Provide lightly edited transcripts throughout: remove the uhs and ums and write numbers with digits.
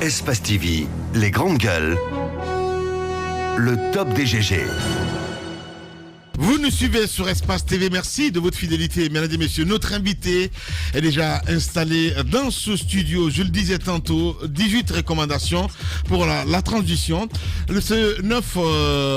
Espace TV, les grandes gueules, le top des GG. Vous nous suivez sur Espace TV, merci de votre fidélité, mesdames et messieurs. Notre invité est déjà installé dans ce studio, je le disais tantôt, 18 recommandations pour la transition. Ce 9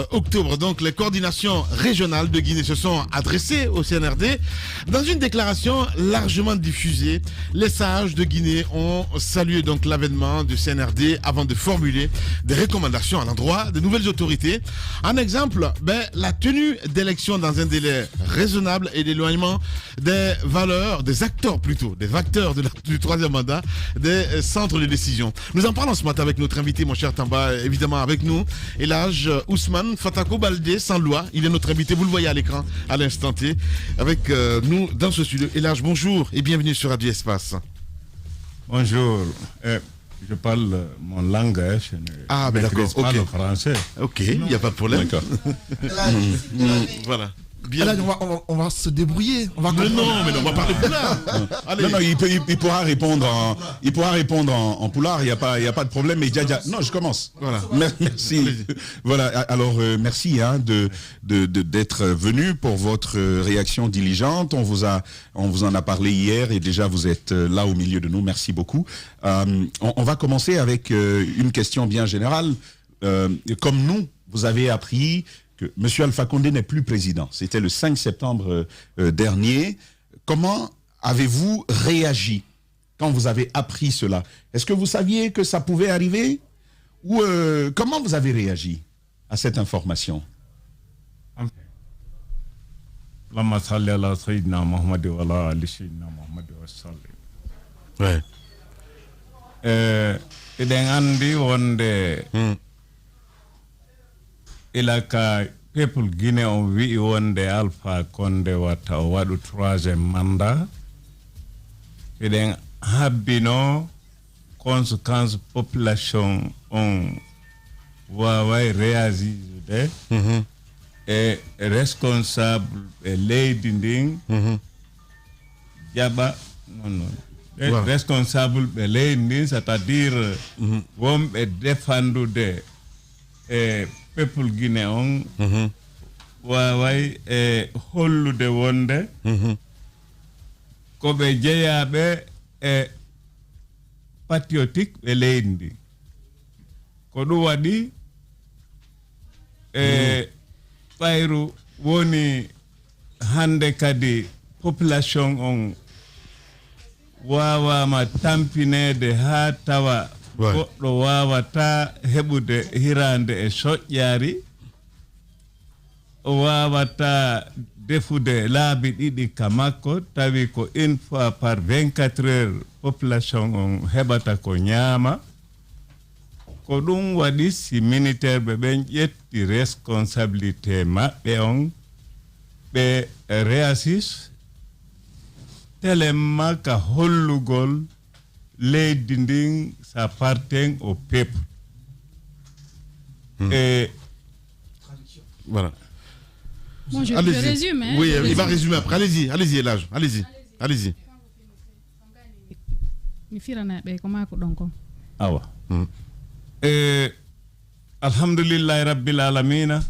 octobre, donc, les coordinations régionales de Guinée se sont adressées au CNRD. Dans une déclaration largement diffusée, les sages de Guinée ont salué donc l'avènement du CNRD avant de formuler des recommandations à l'endroit des nouvelles autorités. En exemple, la tenue d'élections dans un délai raisonnable et l'éloignement des valeurs, des acteurs plutôt, des acteurs du troisième mandat, des centres de décision. Nous en parlons ce matin avec notre invité, mon cher Tamba, évidemment avec nous, Elhadj Ousmane Fatako Baldé, sans loi. Il est notre invité, vous le voyez à l'écran à l'instant T, avec nous dans ce studio. Elhadj, bonjour et bienvenue sur Radio Espace. Bonjour. Je parle mon langage. Ah, mais d'accord. Pas le français. Ok, il n'y a pas de problème. D'accord. Voilà. Bien. Là, on va se débrouiller. On va mais non, on va parler poulard. Non, il pourra répondre en poulard. Il y a pas de problème. Mais non, je commence. Voilà. Merci. Voilà. Alors merci d'être venu pour votre réaction diligente. On vous en a parlé hier et déjà vous êtes là au milieu de nous. Merci beaucoup. On va commencer avec une question bien générale. Comme nous, vous avez appris que M. Alpha Condé n'est plus président. C'était le 5 septembre dernier. Comment avez-vous réagi quand vous avez appris cela? Est-ce que vous saviez que ça pouvait arriver? Ou comment vous avez réagi à cette information? Ilaka people Guinea on wi wonde Alpha Condé wata o waɗu troisième mandat eɗen habbino conséquence population on wawai réagide e responsable e leydi ndin jaɓa non responsable ɓe leydi ndin c'est-à-dire wonɓe défendude e people Guinea on wawai e hollude wonde ko ɓe jeeyaɓe e patriotique ɓe leydi ndi ko ɗum waɗi e ɓayru woni hande kadi population on wawama tampinede ha tawa goɗɗo wawata heɓude hirande e soƴƴaari o wawata defude laabi ɗiɗi ka makko tawi ko une fois par 24 heures population on heɓata ko ñaama ko ɗum waɗi si militaire ɓe ɓen ƴetti responsabilité maɓɓe on ɓe réagis telemma ka hollugol leydi ndin ça appartient au peuple. Et voilà. Bon, je résume. Hein, oui, il va résumer après. Allez-y, Elhadj. Allez-y. Awa. Alhamdulillah Rabbil Alamina.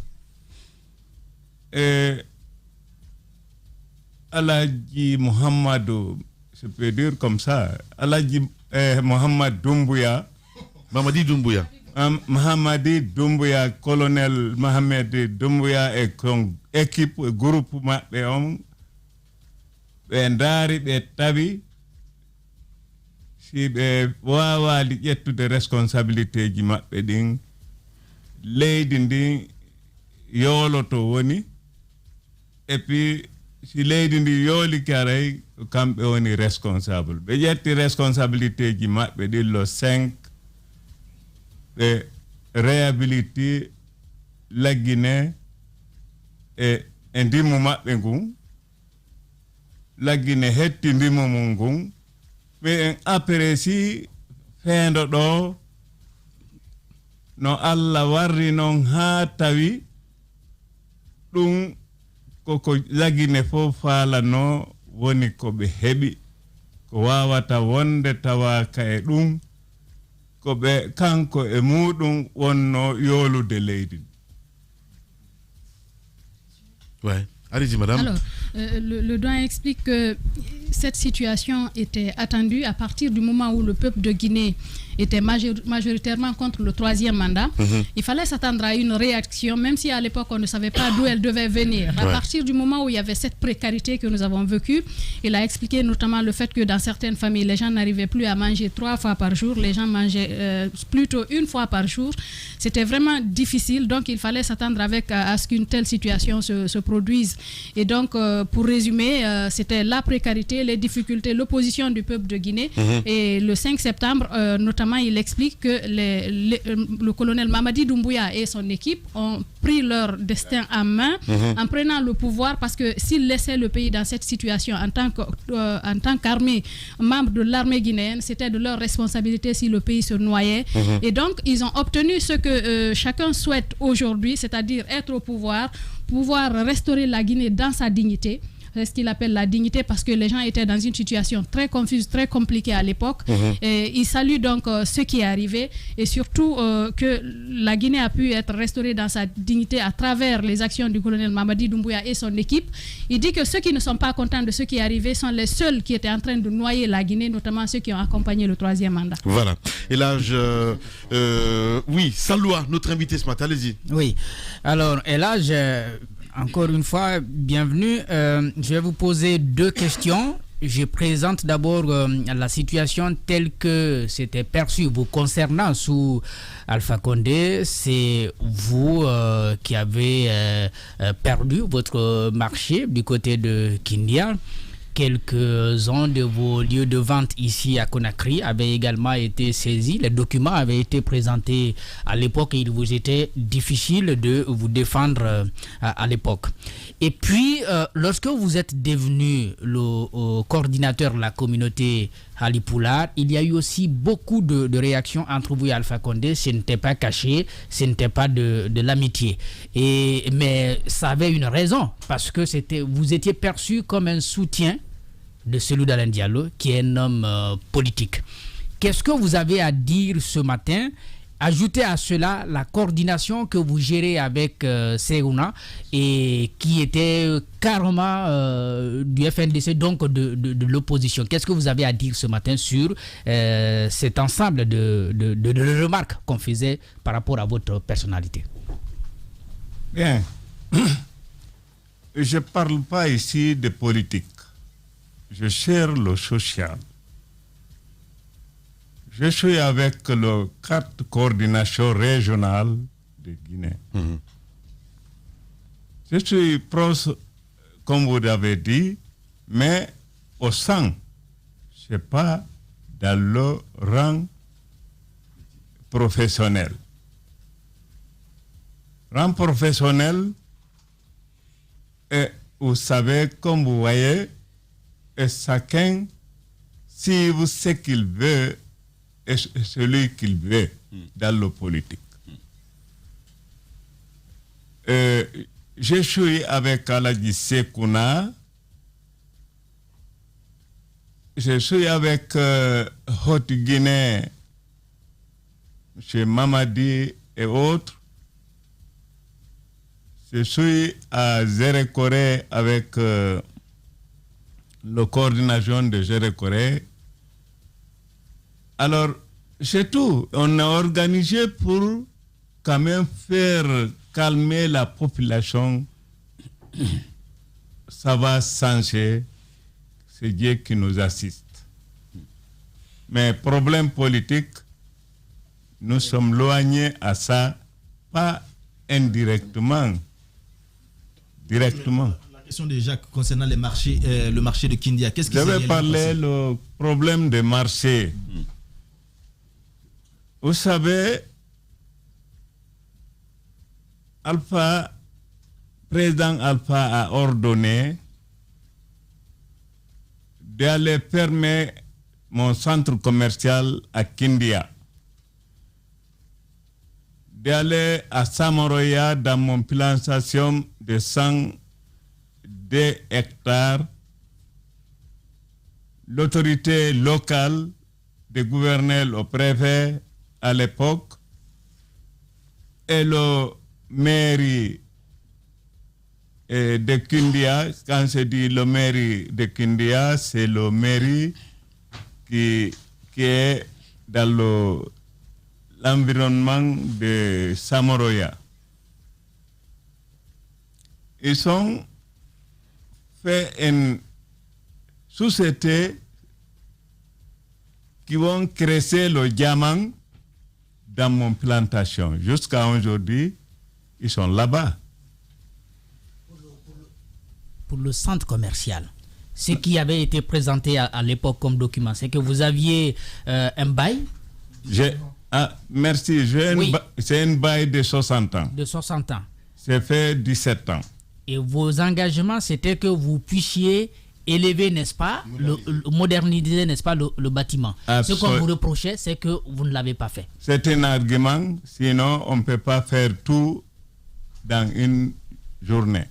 Alhaji Muhammadou, je peux dire comme ça, Alhaji Mohamed Doumbouya. Mamadi Doumbouya. Mahamadi Doumbouya, colonel Mohamed Doumbouya et équipe, groupe maɓɓe on ɓe ndaari ɓe tawi si ɓe wawali ƴettude responsabilité ji maɓɓe ɗin leydi ndin yooloto woni et puis si leydi ndi yooli karay kamɓe woni responsable ɓe ƴetti responsabilité ji maɓɓe ɗin le 5 ɓe réhabilité la Guinée e ndimmu maɓɓe ngun la Guinée hetti ndimmu mum ngun ɓe en apprécie feendo ɗo no Allah warri noon haa tawi ɗum koko la Guinée fof faalano woni ko ɓe heɓi ko wawata wonde tawaka e ɗum ko ɓe kanko e muɗum wonno yolude leydi. Ouais. Allez-y, madame. Alors, le doyen explique que cette situation était attendue à partir du moment où le peuple de Guinée était majoritairement contre le troisième mandat. Il fallait s'attendre à une réaction, même si à l'époque on ne savait pas d'où elle devait venir. À partir du moment où il y avait cette précarité que nous avons vécue, il a expliqué notamment le fait que dans certaines familles, les gens n'arrivaient plus à manger 3 fois par jour, les gens mangeaient plutôt 1 fois par jour. C'était vraiment difficile, donc il fallait s'attendre à ce qu'une telle situation se produise. Et donc, pour résumer, c'était la précarité, les difficultés, l'opposition du peuple de Guinée. Et le 5 septembre, notamment, il explique que le colonel Mamadi Doumbouya et son équipe ont pris leur destin en main en prenant le pouvoir, parce que s'ils laissaient le pays dans cette situation en tant qu'armée, membre de l'armée guinéenne, c'était de leur responsabilité si le pays se noyait. Et donc, ils ont obtenu ce que chacun souhaite aujourd'hui, c'est-à-dire être au pouvoir restaurer la Guinée dans sa dignité. C'est ce qu'il appelle la dignité, parce que les gens étaient dans une situation très confuse, très compliquée à l'époque. Et il salue donc ce qui est arrivé, et surtout que la Guinée a pu être restaurée dans sa dignité à travers les actions du colonel Mamadi Doumbouya et son équipe. Il dit que ceux qui ne sont pas contents de ce qui est arrivé sont les seuls qui étaient en train de noyer la Guinée, notamment ceux qui ont accompagné le troisième mandat. Voilà. Et là, oui, Saloua, notre invité ce matin, allez-y. Oui. Alors, et là, encore une fois, bienvenue. Je vais vous poser 2 questions. Je présente d'abord la situation telle que c'était perçu vous concernant sous Alpha Condé. C'est vous qui avez perdu votre marché du côté de Kindia. Quelques-uns de vos lieux de vente ici à Conakry avaient également été saisis. Les documents avaient été présentés à l'époque et il vous était difficile de vous défendre à l'époque. Et puis, lorsque vous êtes devenu le coordinateur de la communauté Halipoulard, il y a eu aussi beaucoup de réactions entre vous et Alpha Condé. Ce n'était pas caché, ce n'était pas de l'amitié. Mais ça avait une raison, parce que vous étiez perçu comme un soutien de celui d'Alain Diallo, qui est un homme politique. Qu'est-ce que vous avez à dire ce matin? Ajoutez à cela la coordination que vous gérez avec Seouna, et qui était carrément du FNDC, donc de l'opposition. Qu'est-ce que vous avez à dire ce matin sur cet ensemble de remarques qu'on faisait par rapport à votre personnalité? Bien. Je ne parle pas ici de politique. Je cherche le social. Je suis avec le cadre de coordination régionale de Guinée. Je suis proche, comme vous l'avez dit, mais au sein, je ne sais pas dans le rang professionnel. Rang professionnel, et vous savez, comme vous voyez, et chacun, si vous savez ce qu'il veut, et celui qu'il veut dans le politique. Je suis avec Aladji Sekouna, je suis avec Haute-Guinée, M. Mamadi et autres. Je suis à Zérekoré avec la coordination de Zérekoré. Alors, c'est tout. On a organisé pour quand même faire calmer la population. Ça va changer. C'est Dieu qui nous assiste. Mais problème politique, nous sommes loignés à ça, pas indirectement. Directement. La question de Jacques concernant les marchés, le marché de Kindia, qu'est-ce qui s'est réalisé? Je vais parler le problème des marchés. Vous savez, président Alpha a ordonné d'aller fermer mon centre commercial à Kindia, d'aller à Samoroya dans mon plantation de 102 hectares. L'autorité locale, des gouverneurs au préfet, à l'époque, et le mairie de Kindia. Quand je dis le mairie de Kindia, c'est le mairie qui est dans l'environnement de Samoroya. Ils ont fait une société qui vont créer le diamant dans mon plantation. Jusqu'à aujourd'hui, ils sont là-bas. Pour le centre commercial, ce qui avait été présenté à l'époque comme document, c'est que vous aviez un bail. Merci. C'est un bail de 60 ans. De 60 ans. C'est fait 17 ans. Et vos engagements, c'était que vous puissiez élever, n'est-ce pas, moderniser, n'est-ce pas, le bâtiment. Ce qu'on vous reprochait, c'est que vous ne l'avez pas fait. C'est un argument, sinon on ne peut pas faire tout dans une journée.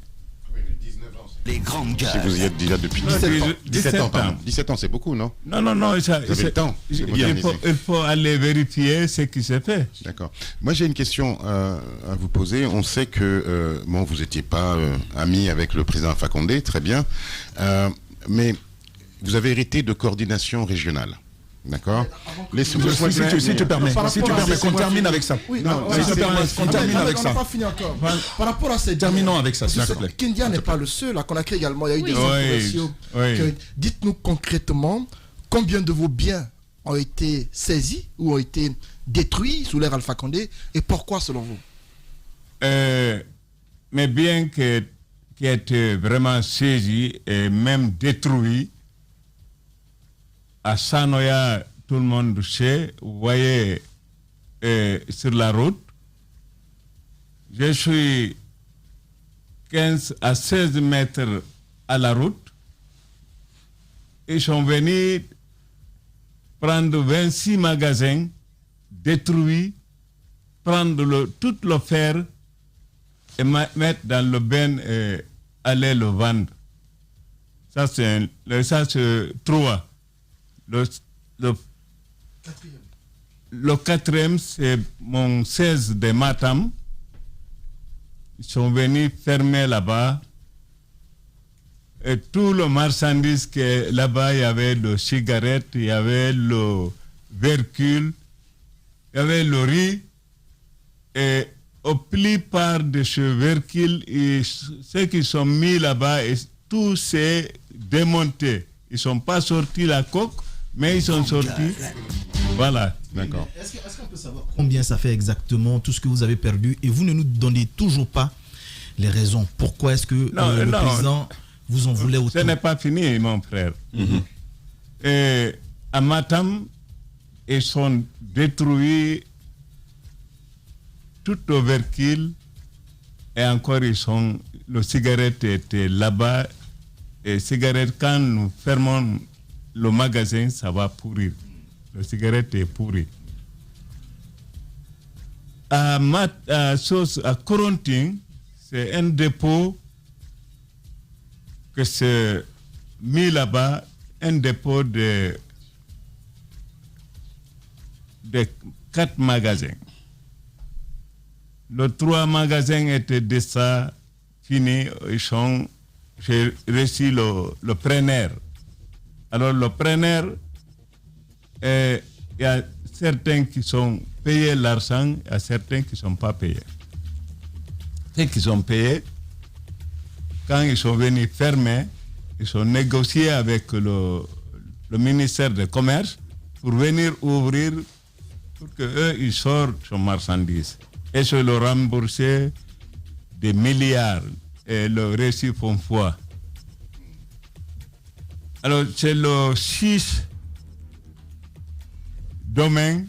Les grandes gueules. Si vous y êtes déjà depuis 17 ans, pardon. 17 ans, c'est beaucoup, non? Non. Vous avez le temps. Il faut aller vérifier ce qui s'est fait. D'accord. Moi, j'ai une question à vous poser. On sait que vous n'étiez pas ami avec le président Alpha Condé, très bien. Mais vous avez hérité de coordination régionale. D'accord. Si tu permets qu'on termine avec ça. Oui, qu'on termine avec ça. On n'a pas fini encore. Par rapport à ces... Terminons avec ça, s'il te plaît. Kindia n'est pas le seul. À Conakry également, il y a eu des opérations. Dites-nous concrètement combien de vos biens ont été saisis ou ont été détruits sous l'ère Alpha Condé et pourquoi selon vous? Mais biens qui étaient vraiment saisis et même détruits, à Sanoya, tout le monde sait, vous voyez sur la route, je suis 15 à 16 mètres à la route. Ils sont venus prendre 26 magasins détruits, prendre tout le fer et mettre dans le ben et aller le vendre. Ça, c'est 3. Le quatrième, c'est mon 16 de Matam. Ils sont venus fermer là-bas. Et tout le marchandise que là-bas, il y avait le cigarette, il y avait le véhicule, il y avait le riz. Et au plupart de ce véhicule, ceux qui sont mis là-bas, tout s'est démonté. Ils ne sont pas sortis la coque, mais ils sont sortis. Voilà. D'accord. Est-ce qu'on peut savoir combien ça fait exactement, tout ce que vous avez perdu, et vous ne nous donnez toujours pas les raisons? Pourquoi est-ce que le président vous en voulait autant? Ce n'est pas fini, mon frère. Et à Matam, ils sont détruits tout au véhicule, et encore le cigarette était là-bas. Et cigarette, quand nous fermons le magasin, ça va pourrir. Le cigarette est pourri. À Corontin, c'est un dépôt que c'est mis là-bas, un dépôt de 4 magasins. Les 3 magasins étaient déjà finis. J'ai reçu le preneur. Alors, le preneur, il y a certains qui sont payés l'argent, il y a certains qui ne sont pas payés. Ceux qui sont payés, quand ils sont venus fermer, ils ont négocié avec le ministère du Commerce pour venir ouvrir, pour qu'eux, ils sortent son marchandise. Et se le rembourser des milliards. Et le récit font foi. Alors, c'est le 6 domaines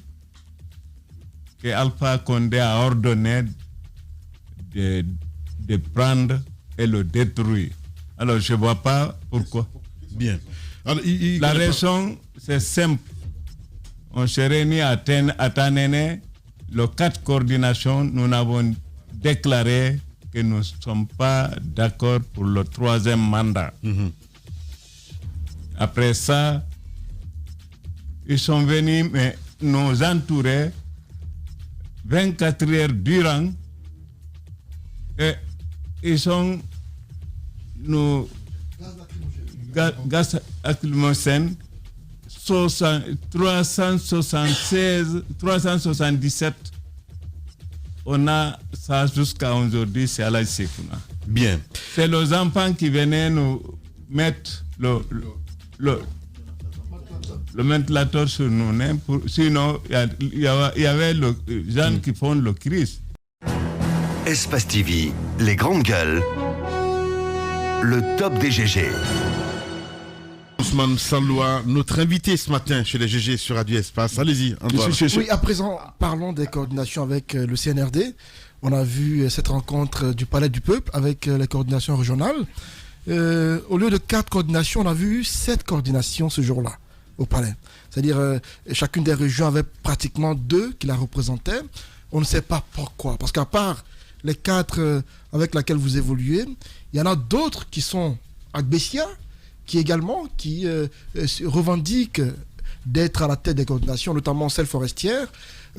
que Alpha Condé a ordonné de prendre et le détruire. Alors, je ne vois pas pourquoi. Bien. Alors, la raison, c'est simple. On s'est réunis à Tanene, le 4 coordination, nous avons déclaré que nous ne sommes pas d'accord pour le 3e mandat. Après ça, ils sont venus nous entourer 24 heures durant et ils sont nos gaz lacrymogène 377. On a ça jusqu'à aujourd'hui, c'est à la Sekouna. Bien. C'est les enfants qui venaient nous mettre le ventilateur sur nous. Sinon, il y avait les gens qui font le crise. Espace TV, les grandes gueules, le top des GG. Ousmane Saloua, notre invité ce matin chez les GG sur Radio Espace. Allez-y, Antoine. Oui, à présent, parlons des coordinations avec le CNRD. On a vu cette rencontre du Palais du Peuple avec les coordinations régionales. Au lieu de 4 coordinations, on a vu 7 coordinations ce jour-là au Palais. C'est-à-dire chacune des régions avait pratiquement 2 qui la représentaient. On ne sait pas pourquoi. Parce qu'à part les 4 avec lesquels vous évoluez, il y en a d'autres qui sont à Bessia, qui revendiquent d'être à la tête des coordinations, notamment celles forestières.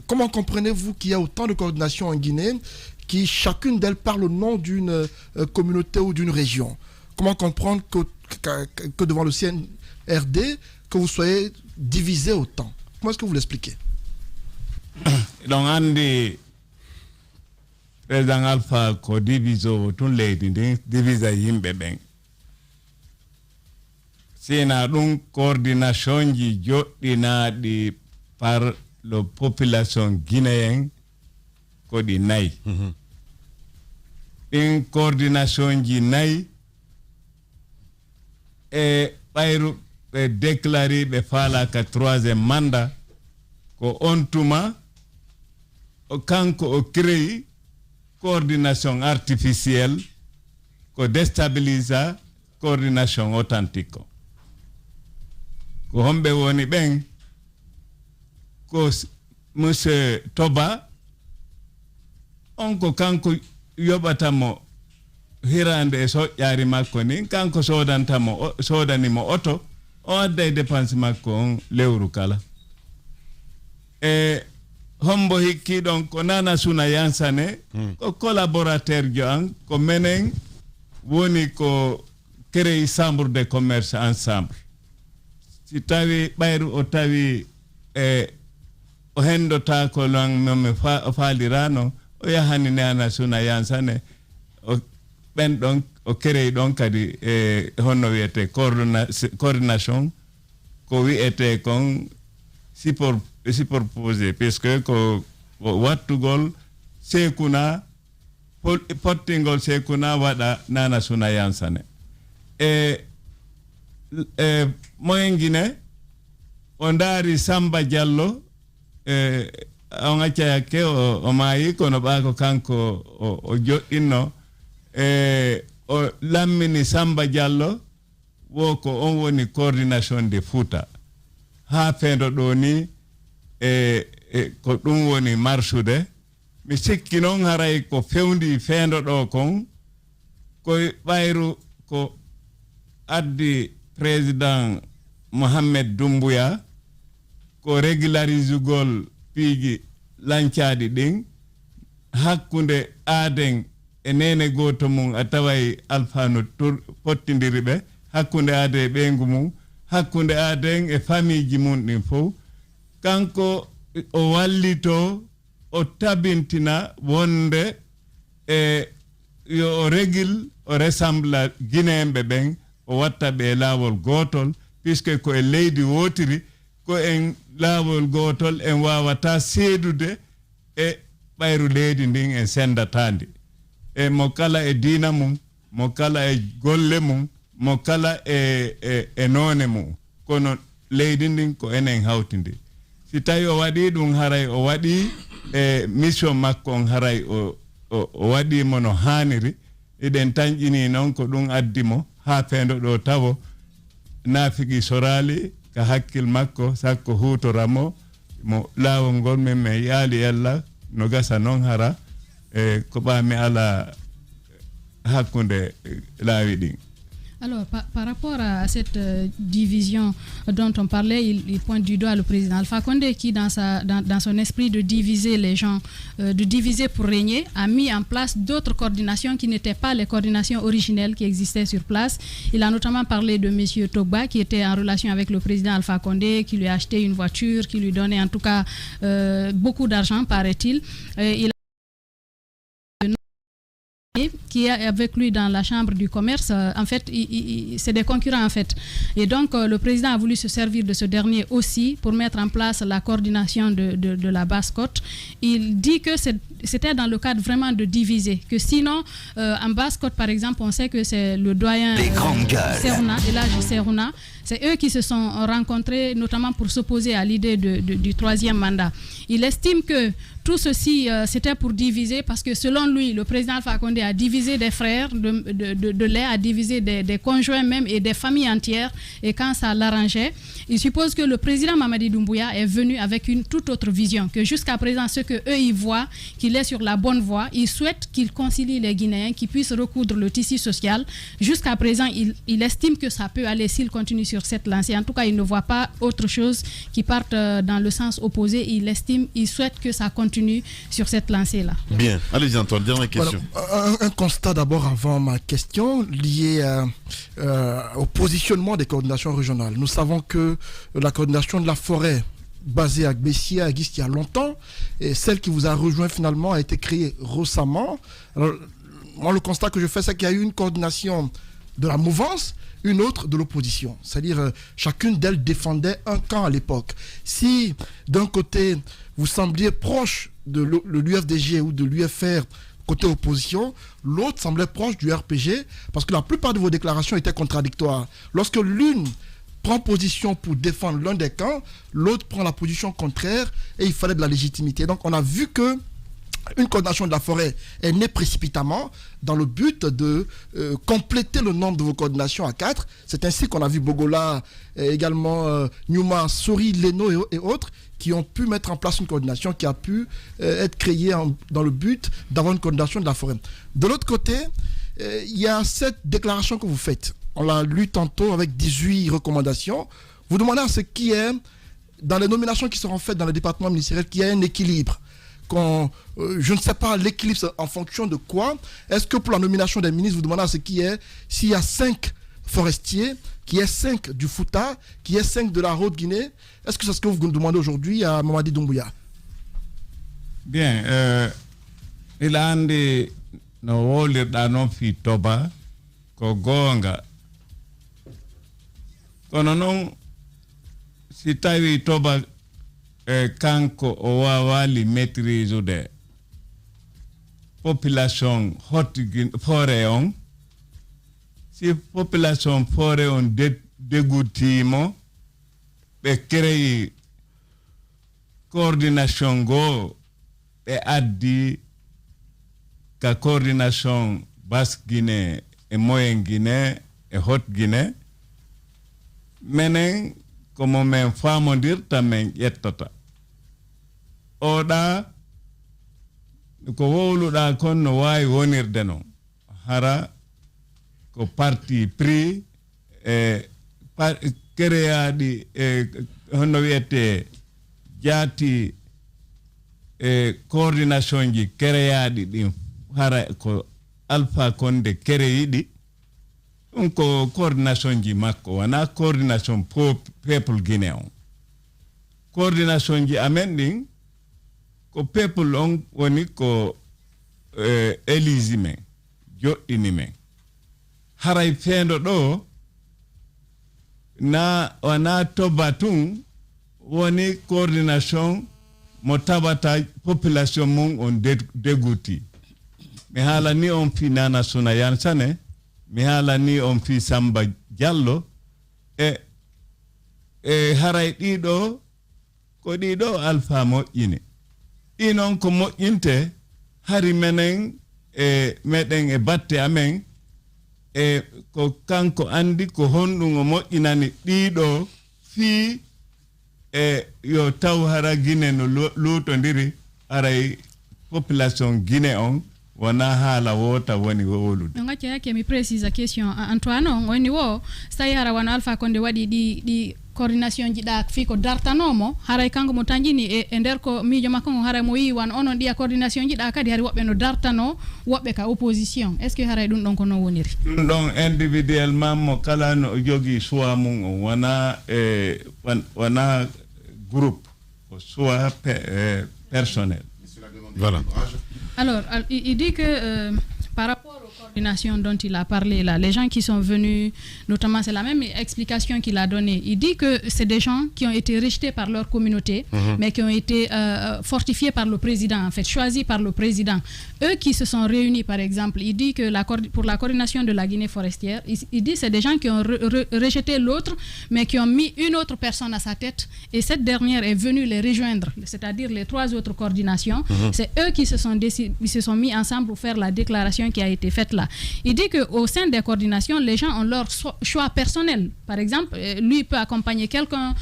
Comment comprenez-vous qu'il y a autant de coordinations en Guinée qui, chacune d'elles, parle au nom d'une communauté ou d'une région? Comment comprendre que devant le CNRD, que vous soyez divisés autant? Comment est-ce que vous l'expliquez? Donc, Andy, président Alpha, ko diviso tout les divisa yimbebeng. Sina une coordination qui joɗɗinaɗi par la population guinéenne ko ɗi nayi. Une coordination qui nayi e ɓayru ɓe déclaré ɓe falaka 3e mandat ko on tuma kanko o créé coordination artificielle ko déstabilisa coordination authentique ko hombe woni ben ko monsieur Toba on ko kanko yobatamo hirande e soƴƴaari makko ni kanko sodanimo oto o adda e dépense makko on lewru kala e hombo hikki ɗon ko Nana Suna Yansane ko collaborateur jo an ko menen woni ko créé chambre de commerce ensemble si tawi ɓayru o tawi o hendota ko lan nomi faalirano o yahani Nana Suna Yansane o ɓen ɗon o créé ɗon kadi honno wiyete coordination ko wiyete kon superposé puisque ko wattugol Sekuna pottingol Sekuna waɗa Nana Suna Yansane moyen Guinée o ndaari Samba Diallo on accayake o maayi kono ɓaako kanko o joɗɗinno o lammini Samba Diallo wo ko on woni coordination de Fouta ha feendo ɗo ni ko ɗum woni marsude mi sikki noon haray ko fewndi feendo ɗo kon koye ɓayru ko addi président Mohamed Doumbouya ko régularisugol piiji lancaaɗi ɗin hakkunde aaden e nene gooto mum a taway alfano pottindiri ɓe hakkunde aade e ɓeyngu mum hakkunde aaden e famille ji mum ɗin fof kanko o wallito o tabintina wonde yo o régule o ressemble guinéenɓe ɓen o watta ɓe laawol gootol puisque ko e leydi wootiri ko en laawol gootol en wawata seedude e ɓayru leydi ndin en sendatandi e mo kala e diina mum mo kala e golle mum mo kala e noone mum kono leydi ndin ko enen hawtindi si tawi o waɗi ɗum haray o waɗi e mission makko on haray o waɗimo no haniri eɗen tañƴini noon ko ɗum addimo ha feendo ɗo tawo naafigi sorali ka hakkil makko sakko hutoramo mo laawol ngol men mi yaali Allah no gasa noon hara ko ɓaami ala hakkunde laawi ɗin. Alors, par rapport à cette division dont on parlait, il pointe du doigt le président Alpha Condé qui, dans son esprit de diviser les gens, de diviser pour régner, a mis en place d'autres coordinations qui n'étaient pas les coordinations originelles qui existaient sur place. Il a notamment parlé de M. Togba qui était en relation avec le président Alpha Condé, qui lui a acheté une voiture, qui lui donnait en tout cas beaucoup d'argent, paraît-il. Il qui est avec lui dans la chambre du commerce, en fait, c'est des concurrents en fait. Et donc, le président a voulu se servir de ce dernier aussi pour mettre en place la coordination de la Basse-Côte. Il dit que c'était dans le cadre vraiment de diviser, que sinon, en Basse-Côte, par exemple, on sait que c'est le doyen Serouna, Elhadji Serouna, c'est eux qui se sont rencontrés, notamment pour s'opposer à l'idée du troisième mandat. Il estime que tout ceci, c'était pour diviser, parce que selon lui, le président Alpha Condé a divisé des frères de lait, a divisé des conjoints même et des familles entières, et quand ça l'arrangeait, il suppose que le président Mamadi Doumbouya est venu avec une toute autre vision, que jusqu'à présent, ce qu'eux ils voient, qu'il est sur la bonne voie, ils souhaitent qu'il concilie les Guinéens, qu'ils puissent recoudre le tissu social. Jusqu'à présent, il estime que ça peut aller s'il continue sur cette lancée. En tout cas, il ne voit pas autre chose qui parte dans le sens opposé. Il souhaite que ça continue sur cette lancée-là. Bien. Allez-y, Antoine, dernière question. Voilà. Un constat d'abord avant ma question, lié au positionnement des coordinations régionales. Nous savons que la coordination de la forêt, basée à Gbessia, existe il y a longtemps, et celle qui vous a rejoint finalement a été créée récemment. Alors, moi, le constat que je fais, c'est qu'il y a eu une coordination de la mouvance, une autre de l'opposition. C'est-à-dire, chacune d'elles défendait un camp à l'époque. Si, d'un côté, vous sembliez proche de l'UFDG ou de l'UFR côté opposition, l'autre semblait proche du RPG, parce que la plupart de vos déclarations étaient contradictoires. Lorsque l'une prend position pour défendre l'un des camps, l'autre prend la position contraire, et il fallait de la légitimité. Donc on a vu que une coordination de la forêt est née précipitamment dans le but de compléter le nombre de vos coordinations à 4. C'est ainsi qu'on a vu Bogola, également Newma, Sori, Leno et autres qui ont pu mettre en place une coordination qui a pu être créée dans le but d'avoir une coordination de la forêt. De l'autre côté, il y a cette déclaration que vous faites. On l'a lu tantôt avec 18 recommandations. Vous demandez à ce qui est, dans les nominations qui seront faites dans le département ministériel, qu'il y ait un équilibre. Je ne sais pas l'équilibre en fonction de quoi. Est-ce que pour la nomination des ministres, vous demandez à ce qui est, s'il y a 5 forestiers, qu'il y ait 5 du Fouta, qu'il y ait 5 de la Haute-Guinée, est-ce que c'est ce que vous demandez aujourd'hui à Mamadi Doumbouya? Bien, il a andi no wolirɗa noon fi toba ko goonga kono noon si tawi toba kanko o wawali maîtrise de population forêt on, si population forêt on dégoutimo ɓe créi coordination go ɓe addi ka coordination Basse Guinée et Moyen Guinée et Haute Guinée, menen komo men famodirta men ƴettata oɗa ko wowluɗa kon no wawi wonirde noon hara ko parti pris créaɗi hono wiyete jaati coordination ji créaɗi ɗin hara ko Alpha Condé créiɗi ɗum ko coordination ji makko wona coordination peuple guinéen coordination ji amen ɗin ko peuple on woni ko élisi men joɗɗini men haray feendo ɗo na wona toba tun woni coordination mo tabata population mum on dégouti mi haalani on fi Nana Sounayan Sané, mi haalani on fi Samba Diallo e haray ɗiɗo ko ɗiɗo Alpha moƴƴini inon ko moƴƴinte hari menen meɗen e batte amen ko kanko andi ko honɗum o moƴƴinani ɗiɗo fii yo taw hara Guinée no luutodiri haray population Guinée on wana hala wota woni wolude ngati yake mi précise question Antoine woni wo sayara wana Alpha Condé wadi di coordination jida fi ko dartanomo haray kango mo tanjini e nder ko mijo makko haray mo yi wan onon dia coordination jida kadi hari wobbe no dartano wobbe ka opposition est ce que haray dum don ko no woniri dum don individuellement mo kala no jogi soit mum wana wana groupe ko soit personnel. Voilà. Alors, il dit que par rapport aux coordinations dont il a parlé là, les gens qui sont venus, notamment c'est la même explication qu'il a donnée. Il dit que c'est des gens qui ont été rejetés par leur communauté, mais qui ont été fortifiés par le président, en fait, choisis par le président. Eux qui se sont réunis, par exemple, il dit que pour la coordination de la Guinée forestière, il dit que c'est des gens qui ont rejeté l'autre, mais qui ont mis une autre personne à sa tête, et cette dernière est venue les rejoindre, c'est-à-dire les 3 autres coordinations. C'est eux qui se sont mis ensemble pour faire la déclaration qui a été faite là. Il dit qu'au sein des coordinations, les gens ont leur choix personnel. Par exemple, lui peut accompagner quelqu'un,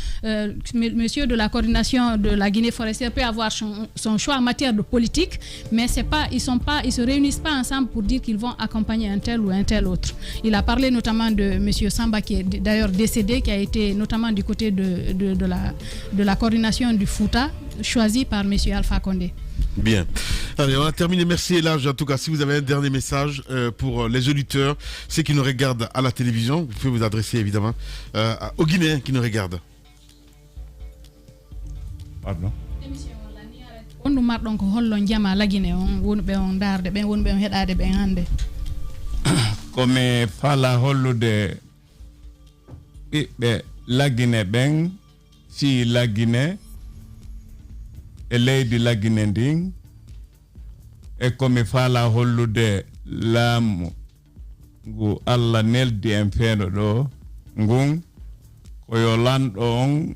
monsieur de la coordination de la Guinée forestière peut avoir son choix en matière de politique, mais ils se réunissent pas ensemble pour dire qu'ils vont accompagner un tel ou un tel autre. Il a parlé notamment de monsieur Samba qui est d'ailleurs décédé, qui a été notamment du côté de la coordination du Fouta, choisi par monsieur Alpha Condé. Bien. Allez, on a terminé. Merci Elage. En tout cas, si vous avez un dernier message pour les auditeurs, ceux qui nous regardent à la télévision, vous pouvez vous adresser évidemment aux Guinéens qui nous regardent. Pardon. On nous marque donc hollon jama la Guinée on wonbe on darde ben wonbe on hedade ben hande. Comme fala hollude be la Guinée ben si la Guinée e leydi Guinée ndin e komi faala hollude laamu ngu Allah neldi en feeno ɗo ngun koyo lanɗo on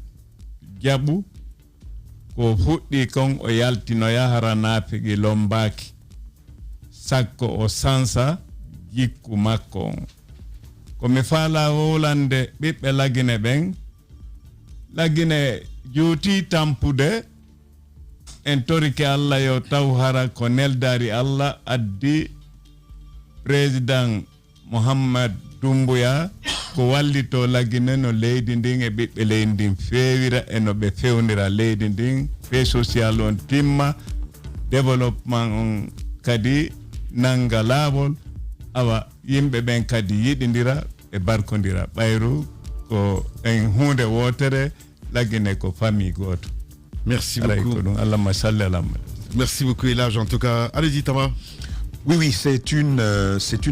jaɓu ko fuɗɗi kon o yaltino yahara naafigi lombaaki sakko o sansa jikku makko on komi faala wolande ɓiɓɓe Guinée ɓen Guinée juuti tampude en torike Allah yo taw hara ko neldari Allah addi président Mohamed Doumbouya ko wallito Guinée no leydi ndin e ɓiɓɓe leydi ndin feewira e no ɓe fewnira leydi ndin fe social on timma développement on kadi nanga laawol awa yimɓe ɓen kadi yiɗidira e barkodira ɓayru ko en hunde wotere Guinée ko famille goto. Merci beaucoup. Merci beaucoup Elage. En tout cas, allez-y Tama. Oui, c'est une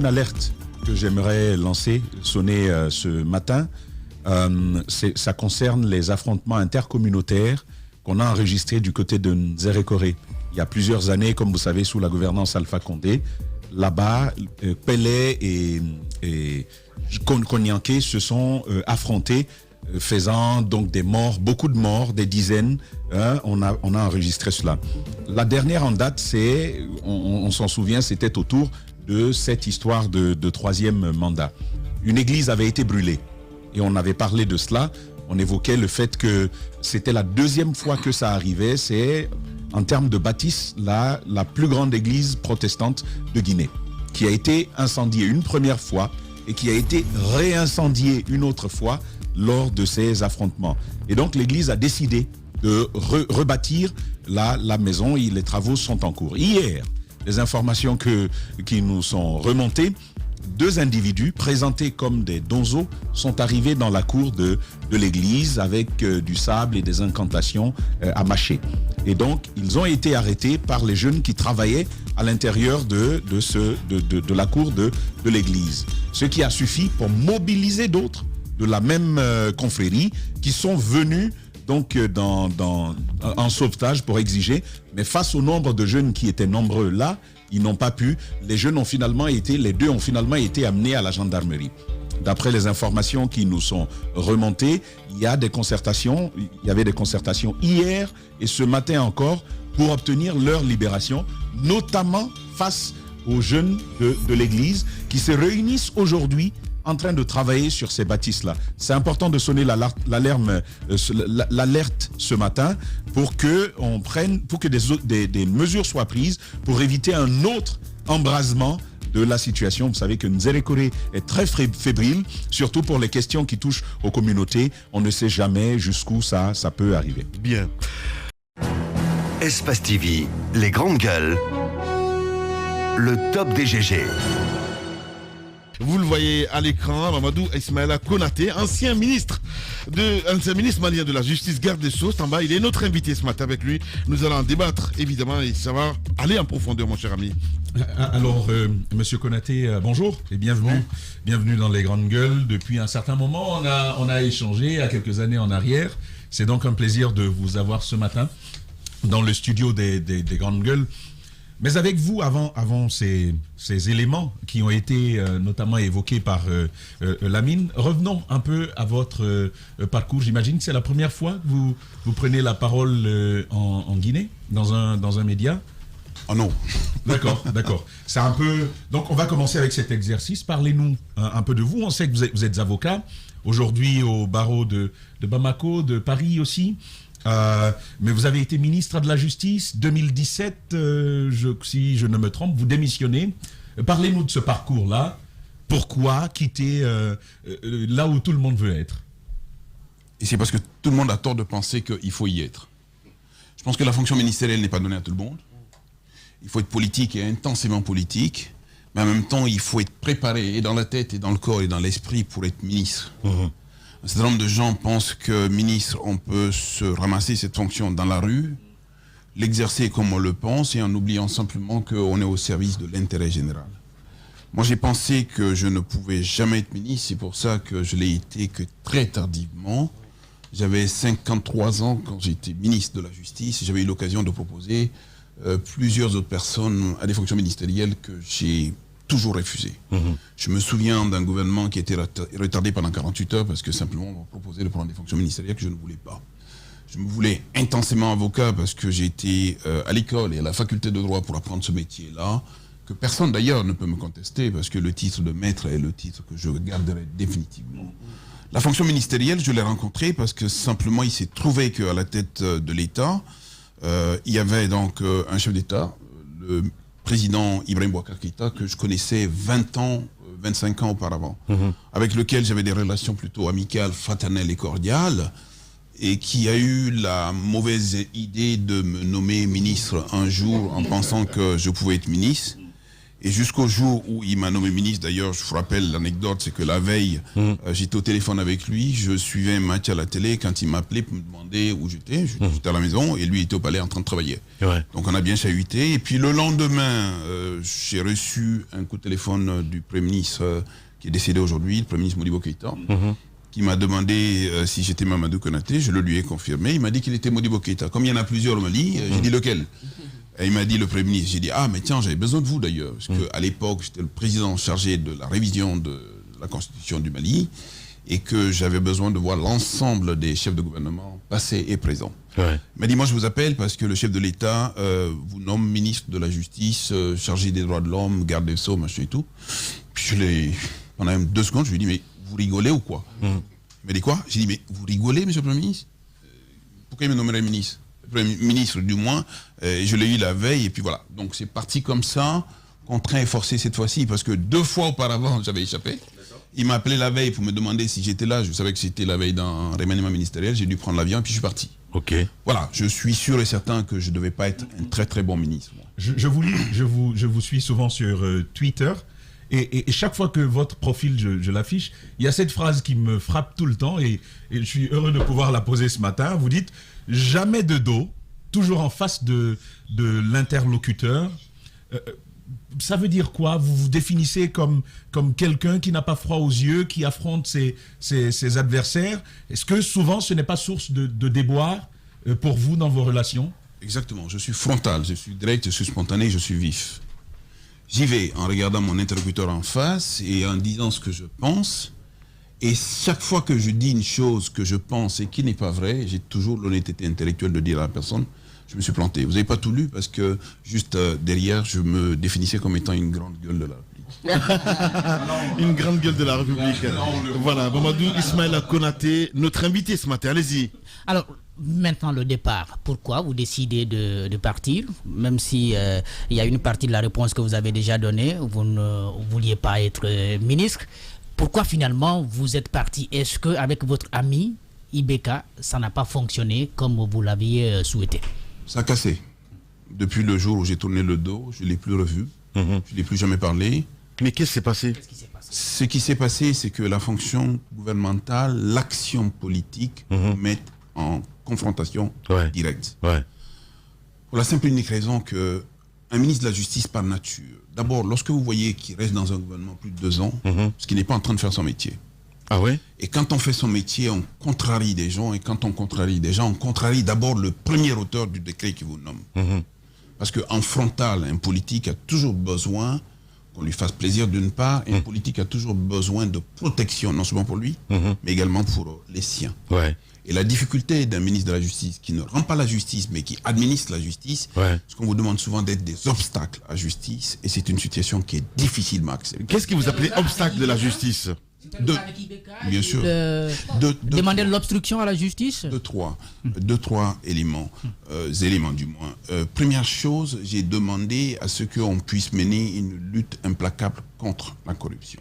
alerte que j'aimerais sonner ce matin. Ça concerne les affrontements intercommunautaires qu'on a enregistrés du côté de Nzérékoré. Il y a plusieurs années, comme vous savez, sous la gouvernance Alpha Condé, là-bas, Pelé et Konyanké se sont affrontés, faisant donc des morts, beaucoup de morts, des dizaines. On a enregistré cela. La dernière en date, on s'en souvient, c'était autour de cette histoire de 3e mandat. Une église avait été brûlée et on avait parlé de cela. On évoquait le fait que c'était la 2e fois que ça arrivait. C'est en termes de bâtisse la plus grande église protestante de Guinée, qui a été incendiée une première fois et qui a été réincendiée une autre fois lors de ces affrontements. Et donc l'église a décidé de rebâtir la maison et les travaux sont en cours. Hier, les informations qui nous sont remontées, 2 individus présentés comme des donzos sont arrivés dans la cour de l'église avec du sable et des incantations à mâcher. Et donc, ils ont été arrêtés par les jeunes qui travaillaient à l'intérieur de la cour de l'église. Ce qui a suffi pour mobiliser d'autres de la même confrérie qui sont venus donc en sauvetage pour exiger, mais face au nombre de jeunes qui étaient nombreux là, ils n'ont pas pu. Les deux ont finalement été amenés à la gendarmerie. D'après les informations qui nous sont remontées, il y avait des concertations hier et ce matin encore pour obtenir leur libération, notamment face aux jeunes de l'église qui se réunissent aujourd'hui en train de travailler sur ces bâtisses-là. C'est important de sonner l'alerte ce matin pour que des mesures soient prises pour éviter un autre embrasement de la situation. Vous savez que Nzérékoré est très fébrile, surtout pour les questions qui touchent aux communautés. On ne sait jamais jusqu'où ça peut arriver. Bien. Espace TV, les grandes gueules, le top des GG. Vous le voyez à l'écran, Mamadou Ismaïla Konaté, ancien ministre malien de la Justice, garde des Sceaux, en bas. Il est notre invité ce matin avec lui. Nous allons en débattre, évidemment, et ça va aller en profondeur, mon cher ami. Alors, Monsieur Konaté, bonjour et bienvenue. Ouais. Bienvenue dans les grandes gueules. Depuis un certain moment, on a échangé à quelques années en arrière. C'est donc un plaisir de vous avoir ce matin dans le studio des grandes gueules. Mais avec vous, avant ces éléments qui ont été notamment évoqués par Lamine, revenons un peu à votre parcours. J'imagine que c'est la première fois que vous prenez la parole en Guinée, dans un média. Oh non. D'accord. C'est un peu... Donc on va commencer avec cet exercice. Parlez-nous un peu de vous. On sait que vous êtes avocat, aujourd'hui au barreau de Bamako, de Paris aussi. Mais vous avez été ministre de la Justice 2017, si je ne me trompe, vous démissionnez. Parlez-nous de ce parcours-là. Pourquoi quitter là où tout le monde veut être? Et c'est parce que tout le monde a tort de penser qu'il faut y être. Je pense que la fonction ministérielle n'est pas donnée à tout le monde. Il faut être politique et intensément politique, mais en même temps, il faut être préparé et dans la tête, et dans le corps, et dans l'esprit pour être ministre. Un certain nombre de gens pensent que ministre, on peut se ramasser cette fonction dans la rue, l'exercer comme on le pense, et en oubliant simplement qu'on est au service de l'intérêt général. Moi, j'ai pensé que je ne pouvais jamais être ministre, c'est pour ça que je l'ai été que très tardivement. J'avais 53 ans quand j'étais ministre de la Justice, et j'avais eu l'occasion de proposer plusieurs autres personnes à des fonctions ministérielles que j'ai toujours refusé. Je me souviens d'un gouvernement qui était retardé pendant 48 heures parce que simplement on m'a proposé de prendre des fonctions ministérielles que je ne voulais pas. Je me voulais intensément avocat parce que j'ai été à l'école et à la faculté de droit pour apprendre ce métier-là, que personne d'ailleurs ne peut me contester parce que le titre de maître est le titre que je garderai définitivement. La fonction ministérielle, je l'ai rencontrée parce que simplement il s'est trouvé qu'à la tête de l'État, il y avait donc un chef d'État, le président Ibrahim Boubacar Keïta, que je connaissais 25 ans auparavant, avec lequel j'avais des relations plutôt amicales, fraternelles et cordiales, et qui a eu la mauvaise idée de me nommer ministre un jour en pensant que je pouvais être ministre. Et jusqu'au jour où il m'a nommé ministre, d'ailleurs, je vous rappelle l'anecdote, c'est que la veille, j'étais au téléphone avec lui, je suivais un match à la télé, quand il m'appelait pour me demander où j'étais à la maison, et lui était au palais en train de travailler. Ouais. Donc on a bien chahuté, et puis le lendemain, j'ai reçu un coup de téléphone du Premier ministre qui est décédé aujourd'hui, le Premier ministre Modibo Keïta, qui m'a demandé si j'étais Mamadou Konaté, je le lui ai confirmé, il m'a dit qu'il était Modibo Keïta. Comme il y en a plusieurs au Mali, j'ai dit lequel? Et il m'a dit le Premier ministre, j'ai dit ah mais tiens j'avais besoin de vous d'ailleurs, parce qu'à l'époque j'étais le président chargé de la révision de la constitution du Mali et que j'avais besoin de voir l'ensemble des chefs de gouvernement passés et présents. Ouais. Il m'a dit moi je vous appelle parce que le chef de l'État vous nomme ministre de la Justice, chargé des droits de l'homme, garde des Sceaux, machin et tout. Puis je l'ai, pendant 2 secondes, je lui ai dit mais vous rigolez ou quoi? Il m'a dit quoi? J'ai dit mais vous rigolez monsieur le Premier ministre? Pourquoi il me nommerait ministre? Premier ministre du moins, je l'ai eu la veille et puis voilà. Donc c'est parti comme ça, contraint et forcé cette fois-ci, parce que 2 fois auparavant j'avais échappé. Il m'a appelé la veille pour me demander si j'étais là, je savais que c'était la veille d'un remaniement ministériel, j'ai dû prendre l'avion et puis je suis parti. Ok. Voilà, je suis sûr et certain que je ne devais pas être un très très bon ministre. Je vous suis souvent sur Twitter. Et chaque fois que votre profil, je l'affiche, il y a cette phrase qui me frappe tout le temps et je suis heureux de pouvoir la poser ce matin. Vous dites « jamais de dos, toujours en face de l'interlocuteur ». Ça veut dire quoi? Vous vous définissez comme quelqu'un qui n'a pas froid aux yeux, qui affronte ses adversaires. Est-ce que souvent ce n'est pas source de déboire pour vous dans vos relations? Exactement, je suis frontal, je suis direct, je suis spontané, je suis vif. J'y vais en regardant mon interlocuteur en face et en disant ce que je pense. Et chaque fois que je dis une chose que je pense et qui n'est pas vraie, j'ai toujours l'honnêteté intellectuelle de dire à la personne, je me suis planté. Vous n'avez pas tout lu parce que juste derrière, je me définissais comme étant une grande gueule de la République. Une grande gueule de la République. Voilà, Mamadou Ismaïla Konaté, notre invité ce matin. Allez-y. Alors, maintenant le départ, pourquoi vous décidez de partir, même si il y a une partie de la réponse que vous avez déjà donnée, vous ne vouliez pas être ministre. Pourquoi finalement vous êtes parti? Est-ce qu'avec votre ami Ibeka, ça n'a pas fonctionné comme vous l'aviez souhaité? Ça a cassé. Depuis le jour où j'ai tourné le dos, je ne l'ai plus revu. Je ne l'ai plus jamais parlé. Mais qu'est-ce qui s'est passé? Ce qui s'est passé, c'est que la fonction gouvernementale, l'action politique mettent en confrontation directe. Pour la simple et unique raison qu'un ministre de la Justice par nature, d'abord, lorsque vous voyez qu'il reste dans un gouvernement plus de 2 ans, parce qu'il n'est pas en train de faire son métier. Ah ouais? Et quand on fait son métier, on contrarie des gens, et quand on contrarie des gens, on contrarie d'abord le premier auteur du décret qui vous nomme. Parce qu'en frontal, un politique a toujours besoin qu'on lui fasse plaisir d'une part, et un politique a toujours besoin de protection, non seulement pour lui, mais également pour les siens. Et la difficulté d'un ministre de la Justice qui ne rend pas la justice, mais qui administre la justice, c'est qu'on vous demande souvent d'être des obstacles à la justice, et c'est une situation qui est difficilement acceptable. Qu'est-ce que vous appelez obstacle de la justice? Bien sûr. Demander l'obstruction à la justice? Deux, trois éléments, éléments du moins. Première chose, j'ai demandé à ce qu'on puisse mener une lutte implacable contre la corruption.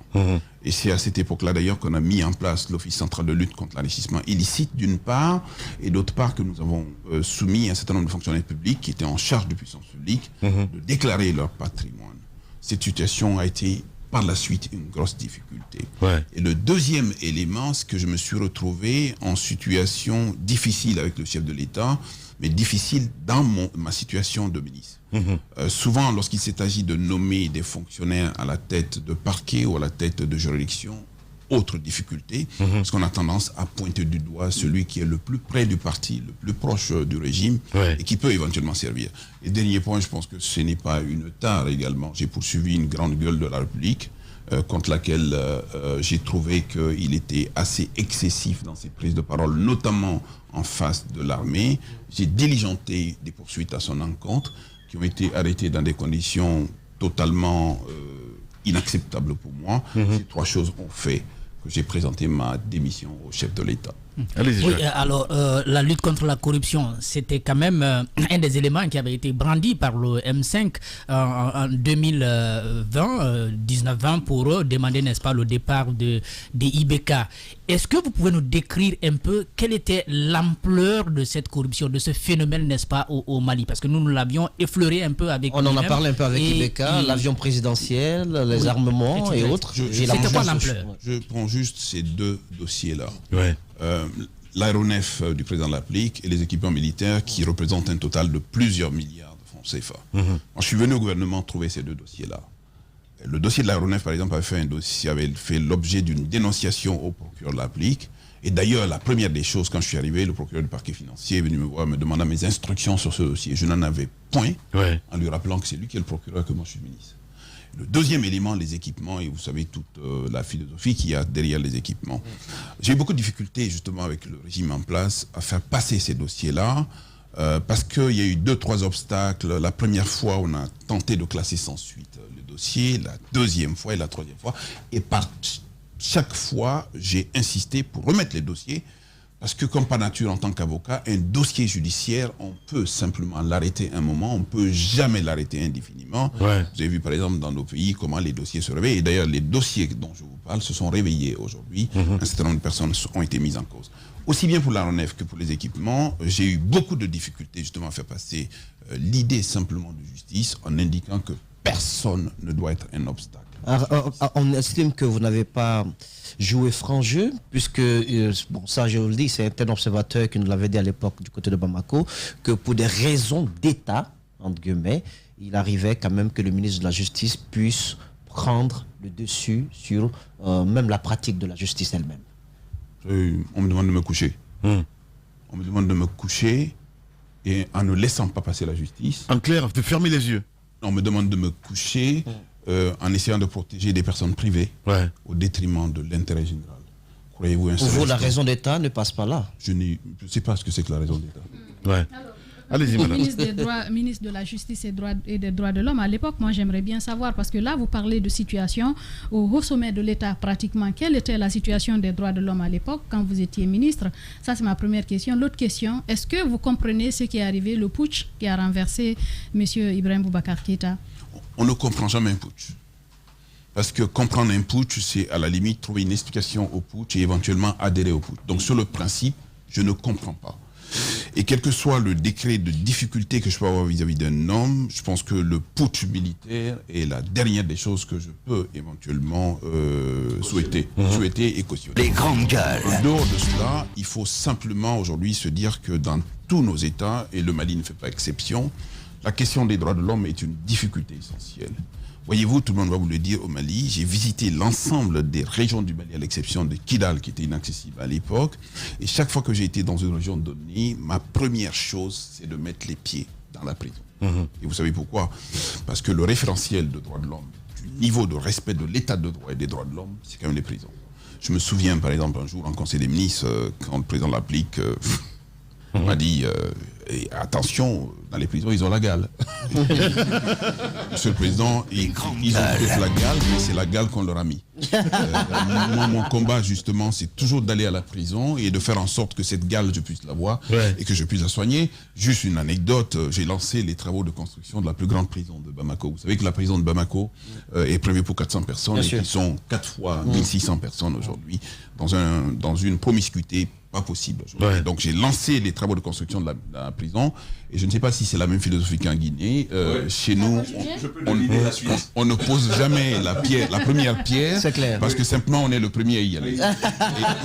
Et c'est à cette époque-là d'ailleurs qu'on a mis en place l'Office central de lutte contre l'enrichissement illicite d'une part, et d'autre part que nous avons soumis un certain nombre de fonctionnaires publics qui étaient en charge de puissance publique de déclarer leur patrimoine. Cette situation a été par la suite une grosse difficulté. Et le deuxième élément, c'est que je me suis retrouvé en situation difficile avec le chef de l'État, mais difficile dans ma situation de ministre. Souvent, lorsqu'il s'est agi de nommer des fonctionnaires à la tête de parquet ou à la tête de juridiction, autre difficulté, parce qu'on a tendance à pointer du doigt celui qui est le plus près du parti, le plus proche du régime, et qui peut éventuellement servir. Et dernier point, je pense que ce n'est pas une tare également. J'ai poursuivi une grande gueule de la République, contre laquelle j'ai trouvé qu'il était assez excessif dans ses prises de parole, notamment en face de l'armée. J'ai diligenté des poursuites à son encontre, qui ont été arrêtées dans des conditions totalement inacceptables pour moi. Ces 3 choses ont fait que j'ai présenté ma démission au chef de l'État. Oui, alors la lutte contre la corruption, c'était quand même un des éléments qui avait été brandi par le M5 en 2020, 19-20 pour eux, demander, n'est-ce pas, le départ des IBK. Est-ce que vous pouvez nous décrire un peu quelle était l'ampleur de cette corruption, de ce phénomène, n'est-ce pas, au Mali? Parce que nous l'avions effleuré un peu avec on en a parlé un peu avec IBK, l'avion présidentiel, les armements et autres. C'était quoi l'ampleur? Je prends juste ces 2 dossiers-là. L'aéronef du président de la République et les équipements militaires qui représentent un total de plusieurs milliards de francs CFA. Moi, je suis venu au gouvernement trouver ces 2 dossiers-là. Le dossier de l'aéronef, par exemple, avait fait l'objet d'une dénonciation au procureur de la République. Et d'ailleurs, la première des choses, quand je suis arrivé, le procureur du parquet financier est venu me voir, me demandant mes instructions sur ce dossier. Je n'en avais point, en lui rappelant que c'est lui qui est le procureur, que moi je suis ministre. Le deuxième élément, les équipements, et vous savez toute la philosophie qu'il y a derrière les équipements. J'ai eu beaucoup de difficultés justement avec le régime en place à faire passer ces dossiers-là, parce qu'il y a eu 2-3 obstacles. La première fois, on a tenté de classer sans suite le dossier, la deuxième fois et la troisième fois, et par chaque fois, j'ai insisté pour remettre les dossiers, parce que comme par nature, en tant qu'avocat, un dossier judiciaire, on peut simplement l'arrêter un moment, on ne peut jamais l'arrêter indéfiniment. Vous avez vu par exemple dans nos pays comment les dossiers se réveillent. Et d'ailleurs, les dossiers dont je vous parle se sont réveillés aujourd'hui. Un certain nombre de personnes ont été mises en cause. Aussi bien pour l'aéronef que pour les équipements, j'ai eu beaucoup de difficultés justement à faire passer l'idée simplement de justice en indiquant que personne ne doit être un obstacle. On estime que vous n'avez pas joué franc jeu, puisque, bon, ça je vous le dis, c'est un observateur qui nous l'avait dit à l'époque du côté de Bamako, que pour des raisons d'État, entre guillemets, il arrivait quand même que le ministre de la Justice puisse prendre le dessus sur même la pratique de la justice elle-même. On me demande de me coucher. On me demande de me coucher et en ne laissant pas passer la justice. En clair, de fermer les yeux. On me demande de me coucher en essayant de protéger des personnes privées au détriment de l'intérêt général. Croyez-vous pour vous, la raison d'État ne passe pas là? Je ne sais pas ce que c'est que la raison d'État. Alors, Allez-y, madame. Ministre de la Justice et des Droits de l'Homme à l'époque, moi j'aimerais bien savoir, parce que là vous parlez de situation au haut sommet de l'État pratiquement. Quelle était la situation des droits de l'homme à l'époque quand vous étiez ministre? Ça c'est ma première question. L'autre question, est-ce que vous comprenez ce qui est arrivé, le putsch qui a renversé M. Ibrahim Boubacar Keïta? On ne comprend jamais un putsch. Parce que comprendre un putsch, c'est à la limite trouver une explication au putsch et éventuellement adhérer au putsch. Donc sur le principe, je ne comprends pas. Et quel que soit le décret de difficulté que je peux avoir vis-à-vis d'un homme, je pense que le putsch militaire est la dernière des choses que je peux éventuellement souhaiter et cautionner. Les grandes gueules. En dehors de cela, il faut simplement aujourd'hui se dire que dans tous nos États, et le Mali ne fait pas exception, la question des droits de l'homme est une difficulté essentielle. Voyez-vous, tout le monde va vous le dire au Mali, j'ai visité l'ensemble des régions du Mali à l'exception de Kidal qui était inaccessible à l'époque. Et chaque fois que j'ai été dans une région donnée, ma première chose, c'est de mettre les pieds dans la prison. Et vous savez pourquoi? Parce que le référentiel de droits de l'homme, du niveau de respect de l'état de droit et des droits de l'homme, c'est quand même les prisons. Je me souviens par exemple un jour en Conseil des ministres, quand le président l'applique, m'a dit et attention, dans les prisons, ils ont la gale. Monsieur le Président, ils ont peut-être la gale, mais c'est la gale qu'on leur a mis. Moi, mon combat, justement, c'est toujours d'aller à la prison et de faire en sorte que cette gale, je puisse l'avoir et que je puisse la soigner. Juste une anecdote, j'ai lancé les travaux de construction de la plus grande prison de Bamako. Vous savez que la prison de Bamako est prévue pour 400 personnes et qu'ils sont 4 fois 1600 personnes aujourd'hui dans une promiscuité pas possible. Donc j'ai lancé les travaux de construction de la prison et je ne sais pas si c'est la même philosophie qu'en Guinée. Chez nous, on ne pose jamais la première pierre parce que simplement on est le premier à y aller.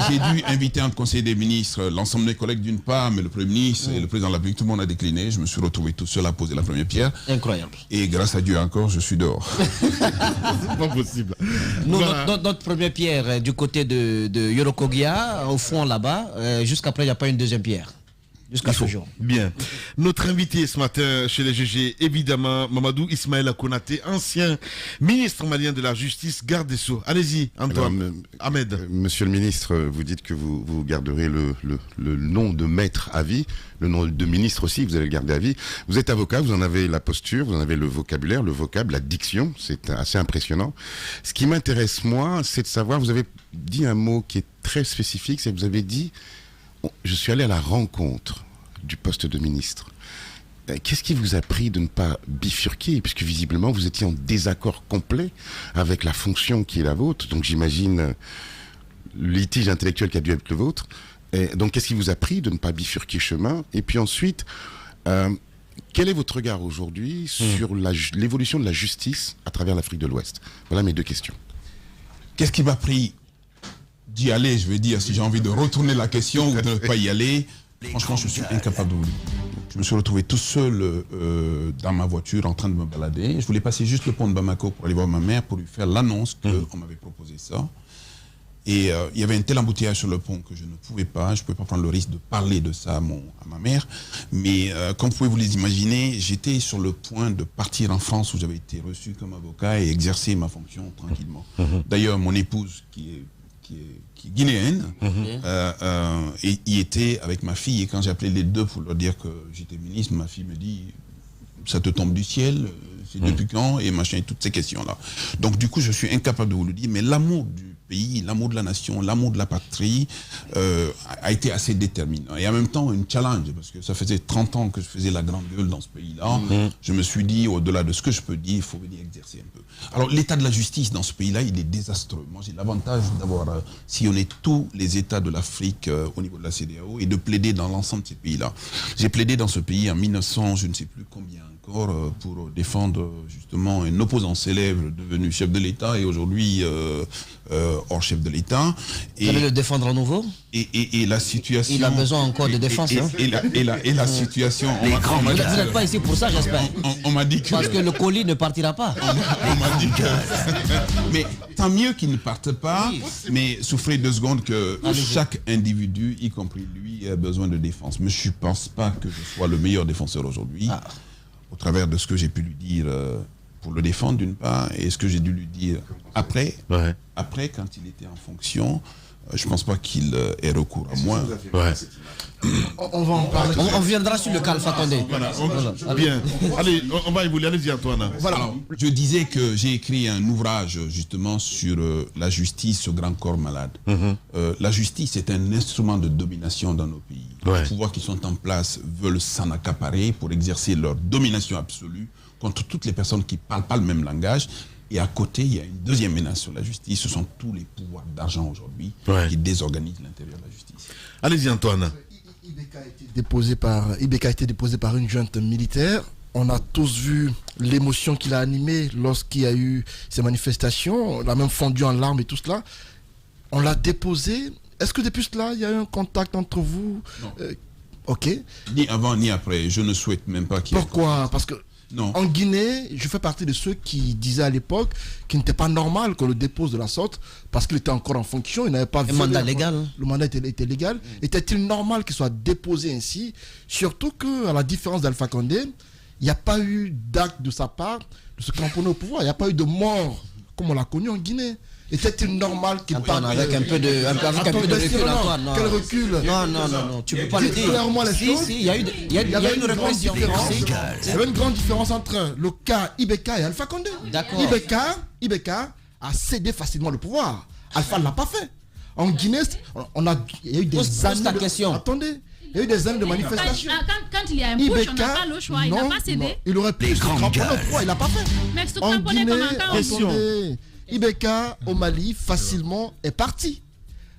J'ai dû inviter un conseil des ministres, l'ensemble de mes collègues d'une part, mais le Premier ministre et le Président de la République, tout le monde a décliné. Je me suis retrouvé tout seul à poser la première pierre. Incroyable. Et grâce à Dieu encore, je suis dehors. C'est pas possible. Nous, notre première pierre du côté de Yorokogia, au fond là-bas, jusqu'après, il n'y a pas une deuxième pierre. Jusqu'à ce jour. Bien. Notre invité ce matin chez les GG, évidemment, Mamadou Ismaïla Konaté, ancien ministre malien de la Justice, garde des Sceaux. Allez-y, Antoine. Ahmed. Monsieur le ministre, vous dites que vous garderez le nom de maître à vie, le nom de ministre aussi, vous allez le garder à vie. Vous êtes avocat, vous en avez la posture, vous en avez le vocabulaire, le vocable, la diction, c'est assez impressionnant. Ce qui m'intéresse, moi, c'est de savoir, vous avez dit un mot qui est très spécifique, c'est que vous avez dit je suis allé à la rencontre du poste de ministre. Qu'est-ce qui vous a pris de ne pas bifurquer, puisque visiblement vous étiez en désaccord complet avec la fonction qui est la vôtre, donc j'imagine le litige intellectuel qui a dû être le vôtre. Et donc qu'est-ce qui vous a pris de ne pas bifurquer chemin? Et puis ensuite, quel est votre regard aujourd'hui sur l'évolution de la justice à travers l'Afrique de l'Ouest? Voilà mes deux questions. Qu'est-ce qui m'a pris d'y aller, je veux dire, si j'ai envie de retourner la question ou de ne pas y aller, franchement, je suis incapable de vous dire. Je me suis retrouvé tout seul dans ma voiture en train de me balader. Je voulais passer juste le pont de Bamako pour aller voir ma mère, pour lui faire l'annonce qu'on m'avait proposé ça. Et il y avait un tel embouteillage sur le pont que je ne pouvais pas prendre le risque de parler de ça à ma mère. Mais comme vous pouvez vous les imaginer, j'étais sur le point de partir en France où j'avais été reçu comme avocat et exercer ma fonction tranquillement. D'ailleurs, mon épouse, qui est guinéenne, et y était avec ma fille. Et quand j'ai appelé les deux pour leur dire que j'étais ministre, ma fille me dit « ça te tombe du ciel, c'est depuis quand ?» et machin, et toutes ces questions-là. Donc du coup, je suis incapable de vous le dire, mais l'amour du pays, l'amour de la nation, l'amour de la patrie a été assez déterminant. Et en même temps, un challenge, parce que ça faisait 30 ans que je faisais la grande gueule dans ce pays-là. Je me suis dit, au-delà de ce que je peux dire, il faut venir exercer un peu. Alors, l'état de la justice dans ce pays-là, il est désastreux. Moi, j'ai l'avantage d'avoir sillonné tous les États de l'Afrique au niveau de la CEDEAO et de plaider dans l'ensemble de ces pays-là. J'ai plaidé dans ce pays en 1900, je ne sais plus combien encore, pour défendre justement un opposant célèbre devenu chef de l'État et aujourd'hui hors chef de l'État. Vous allez le défendre à nouveau? Et la situation... Il a besoin encore de défense. Et la situation... Vous n'êtes pas ici pour ça, j'espère. On m'a dit que... Parce que le colis ne partira pas. On m'a dit que... Mais tant mieux qu'il ne parte pas, mais souffrez 2 secondes que chaque individu, y compris lui, a besoin de défense. Mais je ne pense pas que je sois le meilleur défenseur aujourd'hui, au travers de ce que j'ai pu lui dire pour le défendre d'une part, et ce que j'ai dû lui dire après, quand il était en fonction. je ne pense pas qu'il ait recours à moi. On va en parler. On viendra sur le cas Alpha Condé. Voilà, bien. Allez, on va évoluer. Allez-y, Antoine. Voilà. Alors, je disais que j'ai écrit un ouvrage justement sur la justice, ce grand corps malade. La justice est un instrument de domination dans nos pays. Les pouvoirs qui sont en place veulent s'en accaparer pour exercer leur domination absolue contre toutes les personnes qui ne parlent pas le même langage. Et à côté, il y a une deuxième menace sur la justice. Ce sont tous les pouvoirs d'argent aujourd'hui qui désorganisent l'intérieur de la justice. Allez-y, Antoine. IBK a été déposé par une junte militaire. On a tous vu l'émotion qu'il a animée lorsqu'il y a eu ces manifestations. On a même fondu en larmes et tout cela. On l'a déposé. Est-ce que depuis cela, il y a eu un contact entre vous? Non. Ok. Ni avant ni après. Je ne souhaite même pas qu'il y ait... Pourquoi? Parce que en Guinée, je fais partie de ceux qui disaient à l'époque qu'il n'était pas normal qu'on le dépose de la sorte parce qu'il était encore en fonction, il n'avait pas... Le mandat légal. Le mandat était légal. Était-il normal qu'il soit déposé ainsi? Surtout qu'à la différence d'Alpha Condé, il n'y a pas eu d'acte de sa part de se cramponner au pouvoir. Il n'y a pas eu de mort comme on l'a connu en Guinée. Était-il normal qu'il parle avec un peu de recul, Antoine? Quel recul? Non, tu ne peux pas le dire. Clairement les choses. Il y a une répression. Il y avait une grande différence entre le cas IBK et Alpha Condé. D'accord. IBK a cédé facilement le pouvoir. Alpha ne l'a pas fait. En Guinée, il y a eu des années Attendez. Il y a eu des années de manifestations. Quand il y a un push, on n'a pas le choix. Il n'a pas cédé. Il aurait pu se cramponner au pouvoir. Il n'a pas fait. Mais se En cramponner Guinée, comment? IBK au Mali facilement est parti.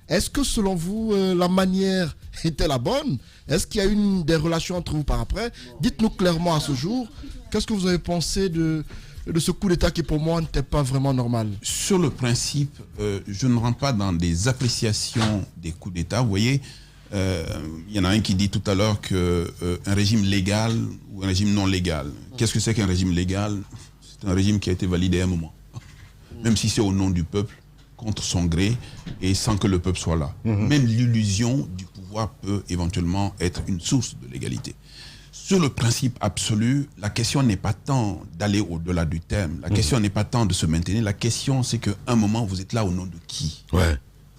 Est-ce que selon vous, la manière était la bonne? Est-ce qu'il y a eu des relations entre vous par après? Dites-nous clairement à ce jour, qu'est-ce que vous avez pensé de ce coup d'État qui pour moi n'était pas vraiment normal? Sur le principe, je ne rentre pas dans des appréciations des coups d'État. Vous voyez, il y en a un qui dit tout à l'heure qu'un régime légal ou un régime non légal. Qu'est-ce que c'est qu'un régime légal? C'est un régime qui a été validé à un moment. Même si c'est au nom du peuple, contre son gré, et sans que le peuple soit là. Même l'illusion du pouvoir peut éventuellement être une source de l'égalité. Sur le principe absolu, la question n'est pas tant d'aller au-delà du thème, la question n'est pas tant de se maintenir, la question c'est qu'à un moment, vous êtes là au nom de qui?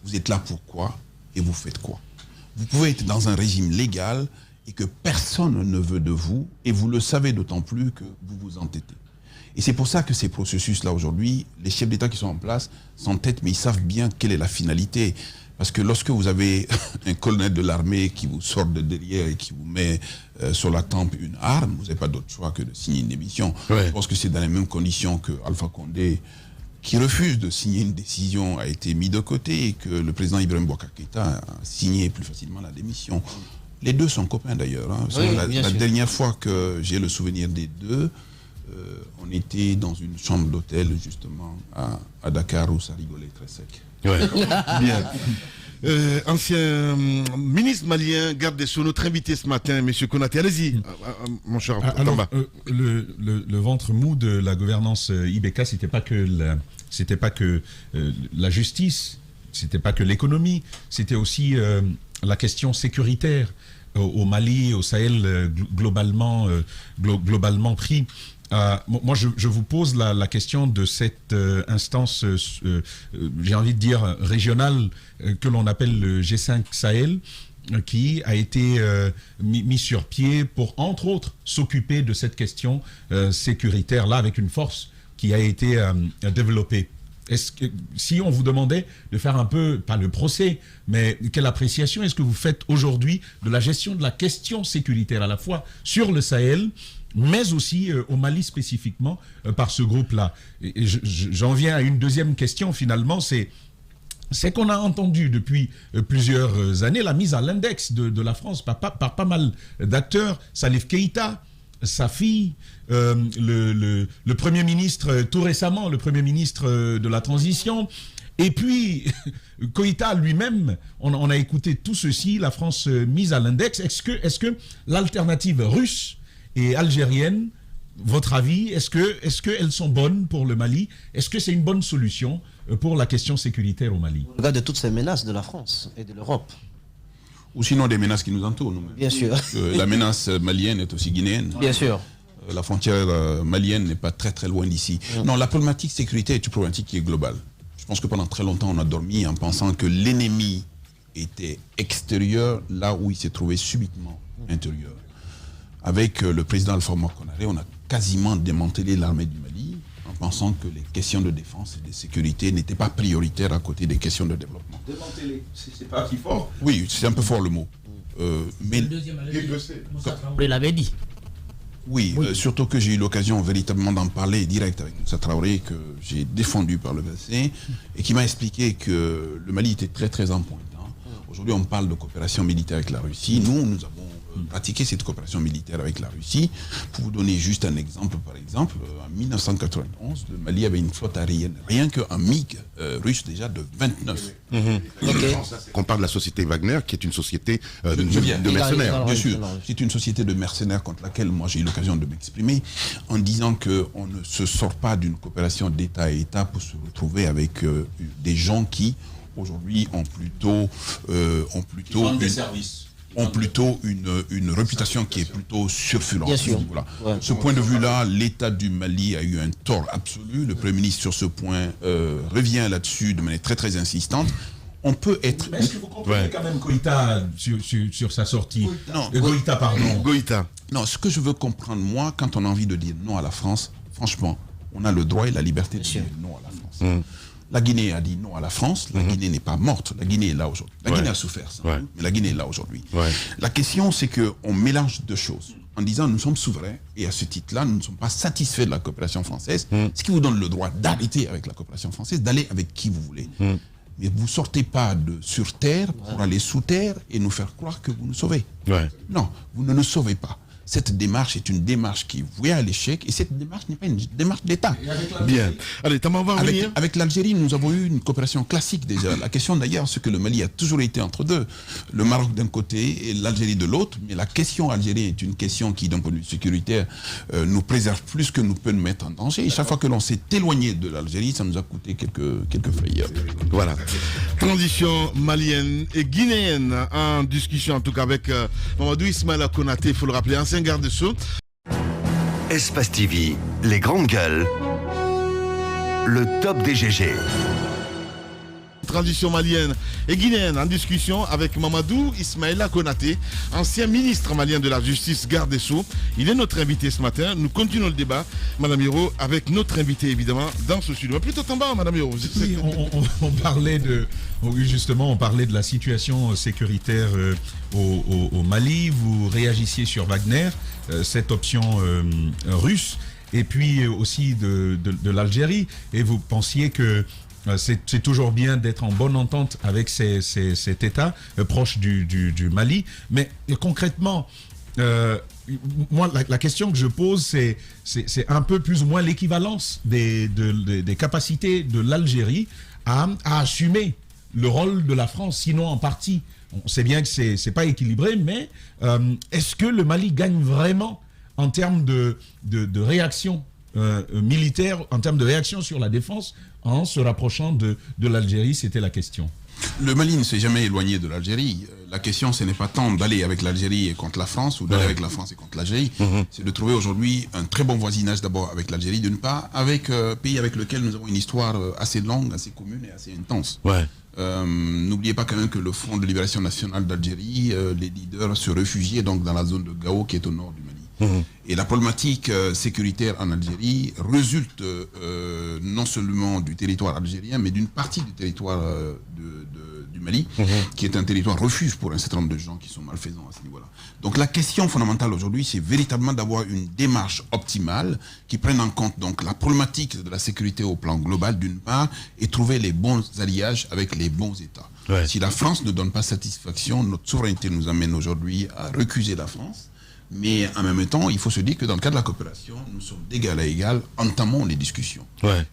Vous êtes là pourquoi et vous faites quoi? Vous pouvez être dans un régime légal et que personne ne veut de vous, et vous le savez d'autant plus que vous vous entêtez. Et c'est pour ça que ces processus-là aujourd'hui, les chefs d'État qui sont en place s'entêtent, mais ils savent bien quelle est la finalité. Parce que lorsque vous avez un colonel de l'armée qui vous sort de derrière et qui vous met sur la tempe une arme, vous n'avez pas d'autre choix que de signer une démission. Je pense que c'est dans les mêmes conditions que Alpha Condé, qui refuse de signer une décision, a été mis de côté, et que le président Ibrahim Boubacar Keïta a signé plus facilement la démission. Les deux sont copains d'ailleurs. La dernière fois que j'ai le souvenir des deux, on était dans une chambre d'hôtel justement à Dakar où ça rigolait très sec. Bien. Ancien ministre malien, garde des Sceaux, notre invité ce matin, M. Konaté. Allez-y, mon cher Tamba. Le ventre mou de la gouvernance IBK, c'était pas que la justice, c'était pas que l'économie, c'était aussi la question sécuritaire au Mali, au Sahel globalement pris. Moi, je vous pose la question de cette instance, j'ai envie de dire régionale, que l'on appelle le G5 Sahel, qui a été mis sur pied pour, entre autres, s'occuper de cette question sécuritaire-là avec une force qui a été développée. Est-ce que, si on vous demandait de faire un peu, pas le procès, mais quelle appréciation est-ce que vous faites aujourd'hui de la gestion de la question sécuritaire à la fois sur le Sahel, mais aussi au Mali spécifiquement par ce groupe-là? Et j'en viens à une deuxième question finalement, c'est qu'on a entendu depuis plusieurs années la mise à l'index de la France par pas mal d'acteurs, Salif Keïta, sa fille, le Premier ministre, tout récemment, le Premier ministre de la Transition, et puis Koïta lui-même. On a écouté tout ceci, la France mise à l'index. Est-ce que l'alternative russe et algérienne, votre avis, est-ce qu'elles sont bonnes pour le Mali? Est-ce que c'est une bonne solution pour la question sécuritaire au Mali? Au regard de toutes ces menaces de la France et de l'Europe. Ou sinon des menaces qui nous entourent nous-mêmes. Bien sûr. La menace malienne est aussi guinéenne. Bien sûr. La frontière malienne n'est pas très très loin d'ici. Non, la problématique sécuritaire est une problématique qui est globale. Je pense que pendant très longtemps, on a dormi en pensant que l'ennemi était extérieur, là où il s'est trouvé subitement intérieur. Avec le président Alpha Condé, on a quasiment démantelé l'armée du Mali en pensant que les questions de défense et de sécurité n'étaient pas prioritaires à côté des questions de développement. Démanteler, c'est pas si fort. Oui, c'est un peu fort le mot. Mais le deuxième Moussa l'avait dit. Oui, surtout que j'ai eu l'occasion véritablement d'en parler direct avec Moussa Traoré, que j'ai défendu par le passé, et qui m'a expliqué que le Mali était très très en pointe. Aujourd'hui, on parle de coopération militaire avec la Russie. Nous avons pratiqué cette coopération militaire avec la Russie. Pour vous donner juste un exemple, par exemple, en 1991, le Mali avait une flotte aérienne, rien qu'un MiG russe déjà de 29. On parle de la société Wagner, qui est une société de mercenaires. Bien sûr, c'est une société de mercenaires contre laquelle moi j'ai eu l'occasion de m'exprimer en disant qu'on ne se sort pas d'une coopération d'État à État pour se retrouver avec des gens qui aujourd'hui ont plutôt une réputation qui est plutôt surfulante. Bien sûr. Voilà. Ouais. Ce point de vue-là, l'État du Mali a eu un tort absolu. Le Premier ministre sur ce point revient là-dessus de manière très très insistante. On peut être... Mais est-ce que vous comprenez quand même Goïta sur sa sortie? Non, Goïta, pardon. Goïta. Non, ce que je veux comprendre, moi, quand on a envie de dire non à la France, franchement, on a le droit et la liberté de dire non à la France. La Guinée a dit non à la France, la Guinée n'est pas morte, la Guinée est là aujourd'hui. La Guinée a souffert, ça, mais la Guinée est là aujourd'hui. La question, c'est qu'on mélange deux choses. En disant nous sommes souverains, et à ce titre-là, nous ne sommes pas satisfaits de la coopération française, ce qui vous donne le droit d'arrêter avec la coopération française, d'aller avec qui vous voulez. Mais vous ne sortez pas sur terre pour aller sous terre et nous faire croire que vous nous sauvez. Non, vous ne nous sauvez pas. Cette démarche est une démarche qui est vouée à l'échec et cette démarche n'est pas une démarche d'État. Bien. Allez, Thomas, on va revenir. Avec l'Algérie, nous avons eu une coopération classique déjà. La question d'ailleurs, c'est que le Mali a toujours été entre deux. Le Maroc d'un côté et l'Algérie de l'autre. Mais la question algérienne est une question qui, d'un point de vue sécuritaire, nous préserve plus que nous peut nous mettre en danger. Et chaque fois que l'on s'est éloigné de l'Algérie, ça nous a coûté quelques frayeurs. Voilà. Transition malienne et guinéenne en discussion en tout cas avec Mamadou Ismaïla Konaté, il faut le rappeler, ancien garde-sceaux. Espace TV, les grandes gueules, le top des GG. Transition malienne et guinéenne en discussion avec Mamadou Ismaïla Konaté, ancien ministre malien de la Justice, garde des Sceaux. Il est notre invité ce matin. Nous continuons le débat, Madame Hiro, avec notre invité évidemment dans ce studio. Plutôt en bas, Madame Hiro. Oui, on parlait de la situation sécuritaire au Mali. Vous réagissiez sur Wagner, cette option russe, et puis aussi de l'Algérie. Et vous pensiez que c'est toujours bien d'être en bonne entente avec cet État proche du Mali. Mais concrètement, moi, la question que je pose, c'est un peu plus ou moins l'équivalence des capacités de l'Algérie à assumer le rôle de la France, sinon en partie. On sait bien que c'est pas équilibré, mais est-ce que le Mali gagne vraiment en termes de réaction militaire, en termes de réaction sur la défense, en se rapprochant de l'Algérie? C'était la question. Le Mali ne s'est jamais éloigné de l'Algérie. La question, ce n'est pas tant d'aller avec l'Algérie et contre la France, ou d'aller avec la France et contre l'Algérie. C'est de trouver aujourd'hui un très bon voisinage d'abord avec l'Algérie, d'une part, avec un pays avec lequel nous avons une histoire assez longue, assez commune et assez intense. N'oubliez pas quand même que le Front de libération nationale d'Algérie, les leaders se réfugiaient donc dans la zone de Gao qui est au nord du Mali. Et la problématique sécuritaire en Algérie résulte non seulement du territoire algérien, mais d'une partie du territoire du Mali, qui est un territoire refuge pour un certain nombre de gens qui sont malfaisants à ce niveau-là. Donc la question fondamentale aujourd'hui, c'est véritablement d'avoir une démarche optimale qui prenne en compte donc la problématique de la sécurité au plan global d'une part, et trouver les bons alliages avec les bons États. Si la France ne donne pas satisfaction, notre souveraineté nous amène aujourd'hui à recuser la France. Mais en même temps, il faut se dire que dans le cadre de la coopération, nous sommes d'égal à égal, entamons les discussions.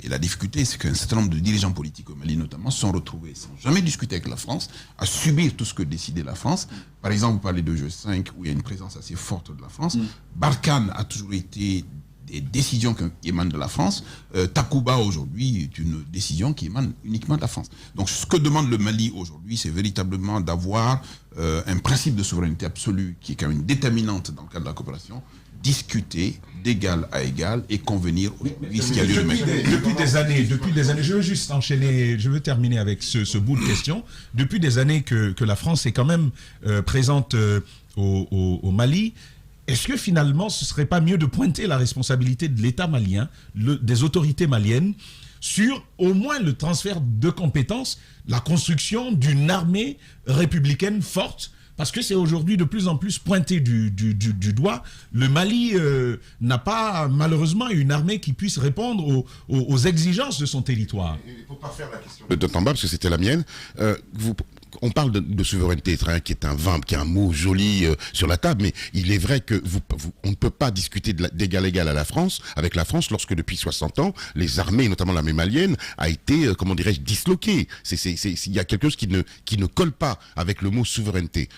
Et la difficulté, c'est qu'un certain nombre de dirigeants politiques au Mali notamment se sont retrouvés sans jamais discuter avec la France, à subir tout ce que décidait la France. Par exemple, vous parlez de G5, où il y a une présence assez forte de la France. Barkhane a toujours été des décisions qui émanent de la France. Takuba aujourd'hui est une décision qui émane uniquement de la France. Donc ce que demande le Mali aujourd'hui, c'est véritablement d'avoir un principe de souveraineté absolue qui est quand même une déterminante dans le cadre de la coopération, discuter d'égal à égal et convenir ce qui a lieu depuis des années, je veux juste enchaîner, je veux terminer avec ce bout de question. Depuis des années que la France est quand même présente au Mali, est-ce que finalement ce ne serait pas mieux de pointer la responsabilité de l'État malien, des autorités maliennes, sur au moins le transfert de compétences, la construction d'une armée républicaine forte? Parce que c'est aujourd'hui de plus en plus pointé du doigt. Le Mali n'a pas malheureusement une armée qui puisse répondre aux exigences de son territoire. Il ne faut pas faire la question de Tamba, parce que c'était la mienne. On parle de souveraineté, qui est un mot joli sur la table, mais il est vrai que on ne peut pas discuter d'égal à égal avec la France, lorsque depuis 60 ans, les armées, notamment l'armée malienne, a été, comment dirais-je, disloquée. Il y a quelque chose qui ne colle pas avec le mot souveraineté.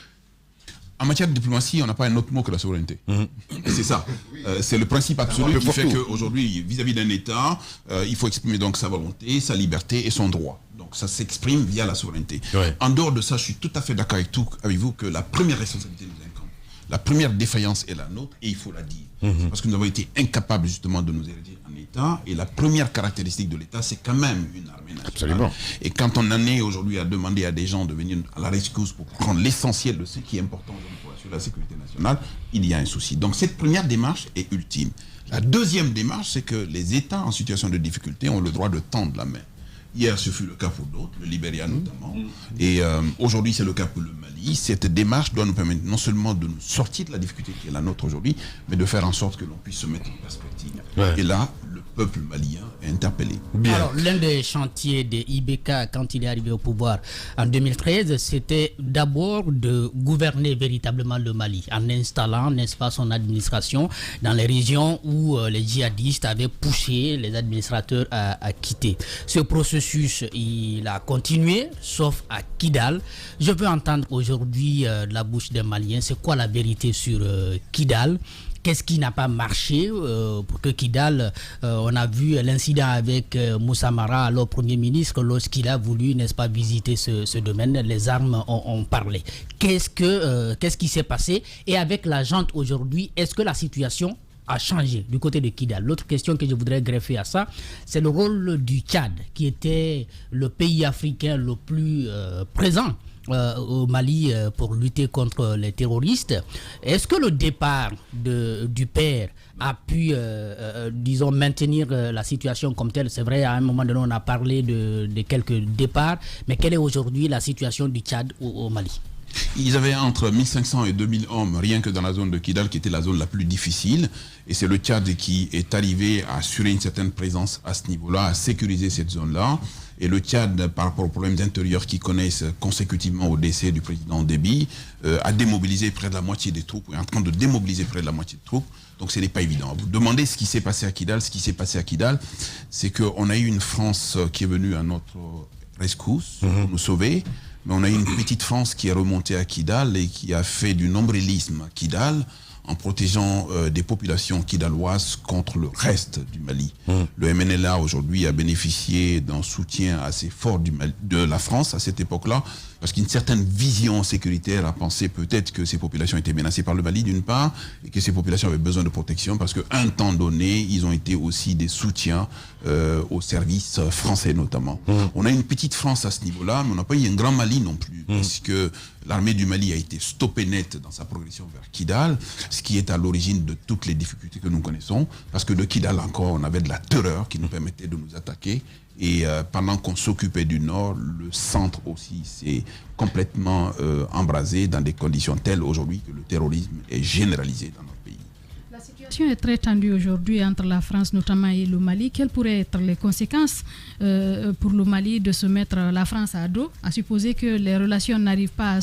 En matière de diplomatie, on n'a pas un autre mot que la souveraineté. Et c'est ça. C'est le principe absolu qui fait qu'aujourd'hui, vis-à-vis d'un État, il faut exprimer donc sa volonté, sa liberté et son droit. Donc ça s'exprime via la souveraineté. Ouais. En dehors de ça, je suis tout à fait d'accord avec vous que la première responsabilité nous incombe. La première défaillance est la nôtre et il faut la dire. Parce que nous avons été incapables justement de nous éradiquer en État. Et la première caractéristique de l'État, c'est quand même une armée nationale. Absolument. Et quand on en est aujourd'hui à demander à des gens de venir à la rescousse pour prendre l'essentiel de ce qui est important pour assurer la sécurité nationale, il y a un souci. Donc cette première démarche est ultime. La deuxième démarche, c'est que les États en situation de difficulté ont le droit de tendre la main. Hier, ce fut le cas pour d'autres, le Libéria notamment. Et aujourd'hui, c'est le cas pour le Mali. Cette démarche doit nous permettre non seulement de nous sortir de la difficulté qui est la nôtre aujourd'hui, mais de faire en sorte que l'on puisse se mettre en perspective. Ouais. Et là, le peuple malien est interpellé. Bien. Alors, l'un des chantiers de IBK, quand il est arrivé au pouvoir en 2013, c'était d'abord de gouverner véritablement le Mali, en installant, n'est-ce pas, son administration dans les régions où les djihadistes avaient poussé les administrateurs à quitter. Ce processus, il a continué, sauf à Kidal. Je veux entendre aujourd'hui de la bouche des Maliens, c'est quoi la vérité sur Kidal? Qu'est-ce qui n'a pas marché pour que Kidal, on a vu l'incident avec Moussa Mara, alors Premier ministre, lorsqu'il a voulu, n'est-ce pas, visiter ce domaine, les armes ont parlé. Qu'est-ce qui s'est passé? Et avec la junte aujourd'hui, est-ce que la situation a changé du côté de Kidal? L'autre question que je voudrais greffer à ça, c'est le rôle du Tchad, qui était le pays africain le plus présent au Mali pour lutter contre les terroristes. Est-ce que le départ du père a pu, disons, maintenir la situation comme telle? C'est vrai, à un moment donné, on a parlé de quelques départs, mais quelle est aujourd'hui la situation du Tchad au Mali? Ils avaient entre 1500 et 2000 hommes, rien que dans la zone de Kidal, qui était la zone la plus difficile. Et c'est le Tchad qui est arrivé à assurer une certaine présence à ce niveau-là, à sécuriser cette zone-là. Et le Tchad, par rapport aux problèmes intérieurs qu'ils connaissent consécutivement au décès du président Déby, a démobilisé près de la moitié des troupes, ou est en train de démobiliser près de la moitié des troupes. Donc ce n'est pas évident. Vous demandez ce qui s'est passé à Kidal. Ce qui s'est passé à Kidal, c'est qu'on a eu une France qui est venue à notre rescousse pour nous sauver. Mais on a eu une petite France qui est remontée à Kidal et qui a fait du nombrilisme à Kidal en protégeant des populations kidaloises contre le reste du Mali. Le MNLA aujourd'hui a bénéficié d'un soutien assez fort de la France à cette époque-là, parce qu'une certaine vision sécuritaire a pensé peut-être que ces populations étaient menacées par le Mali d'une part, et que ces populations avaient besoin de protection, parce qu'à un temps donné, ils ont été aussi des soutiens aux services français notamment. On a une petite France à ce niveau-là, mais on n'a pas eu un grand Mali non plus, parce que l'armée du Mali a été stoppée net dans sa progression vers Kidal, ce qui est à l'origine de toutes les difficultés que nous connaissons, parce que de Kidal encore, on avait de la terreur qui nous permettait de nous attaquer. Et pendant qu'on s'occupait du nord, le centre aussi s'est complètement embrasé dans des conditions telles aujourd'hui que le terrorisme est généralisé dans notre pays. La situation est très tendue aujourd'hui entre la France notamment et le Mali. Quelles pourraient être les conséquences pour le Mali de se mettre la France à dos, à supposer que les relations n'arrivent pas à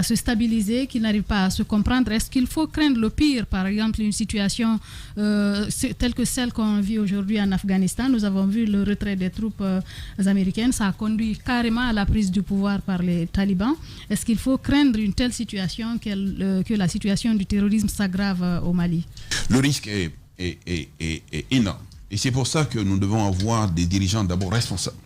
se stabiliser, qu'ils n'arrivent pas à se comprendre? Est-ce qu'il faut craindre le pire, par exemple une situation telle que celle qu'on vit aujourd'hui en Afghanistan? Nous avons vu le retrait des troupes américaines, ça a conduit carrément à la prise du pouvoir par les talibans. Est-ce qu'il faut craindre une telle situation que la situation du terrorisme s'aggrave au Mali? Le risque est énorme. Et c'est pour ça que nous devons avoir des dirigeants d'abord responsables.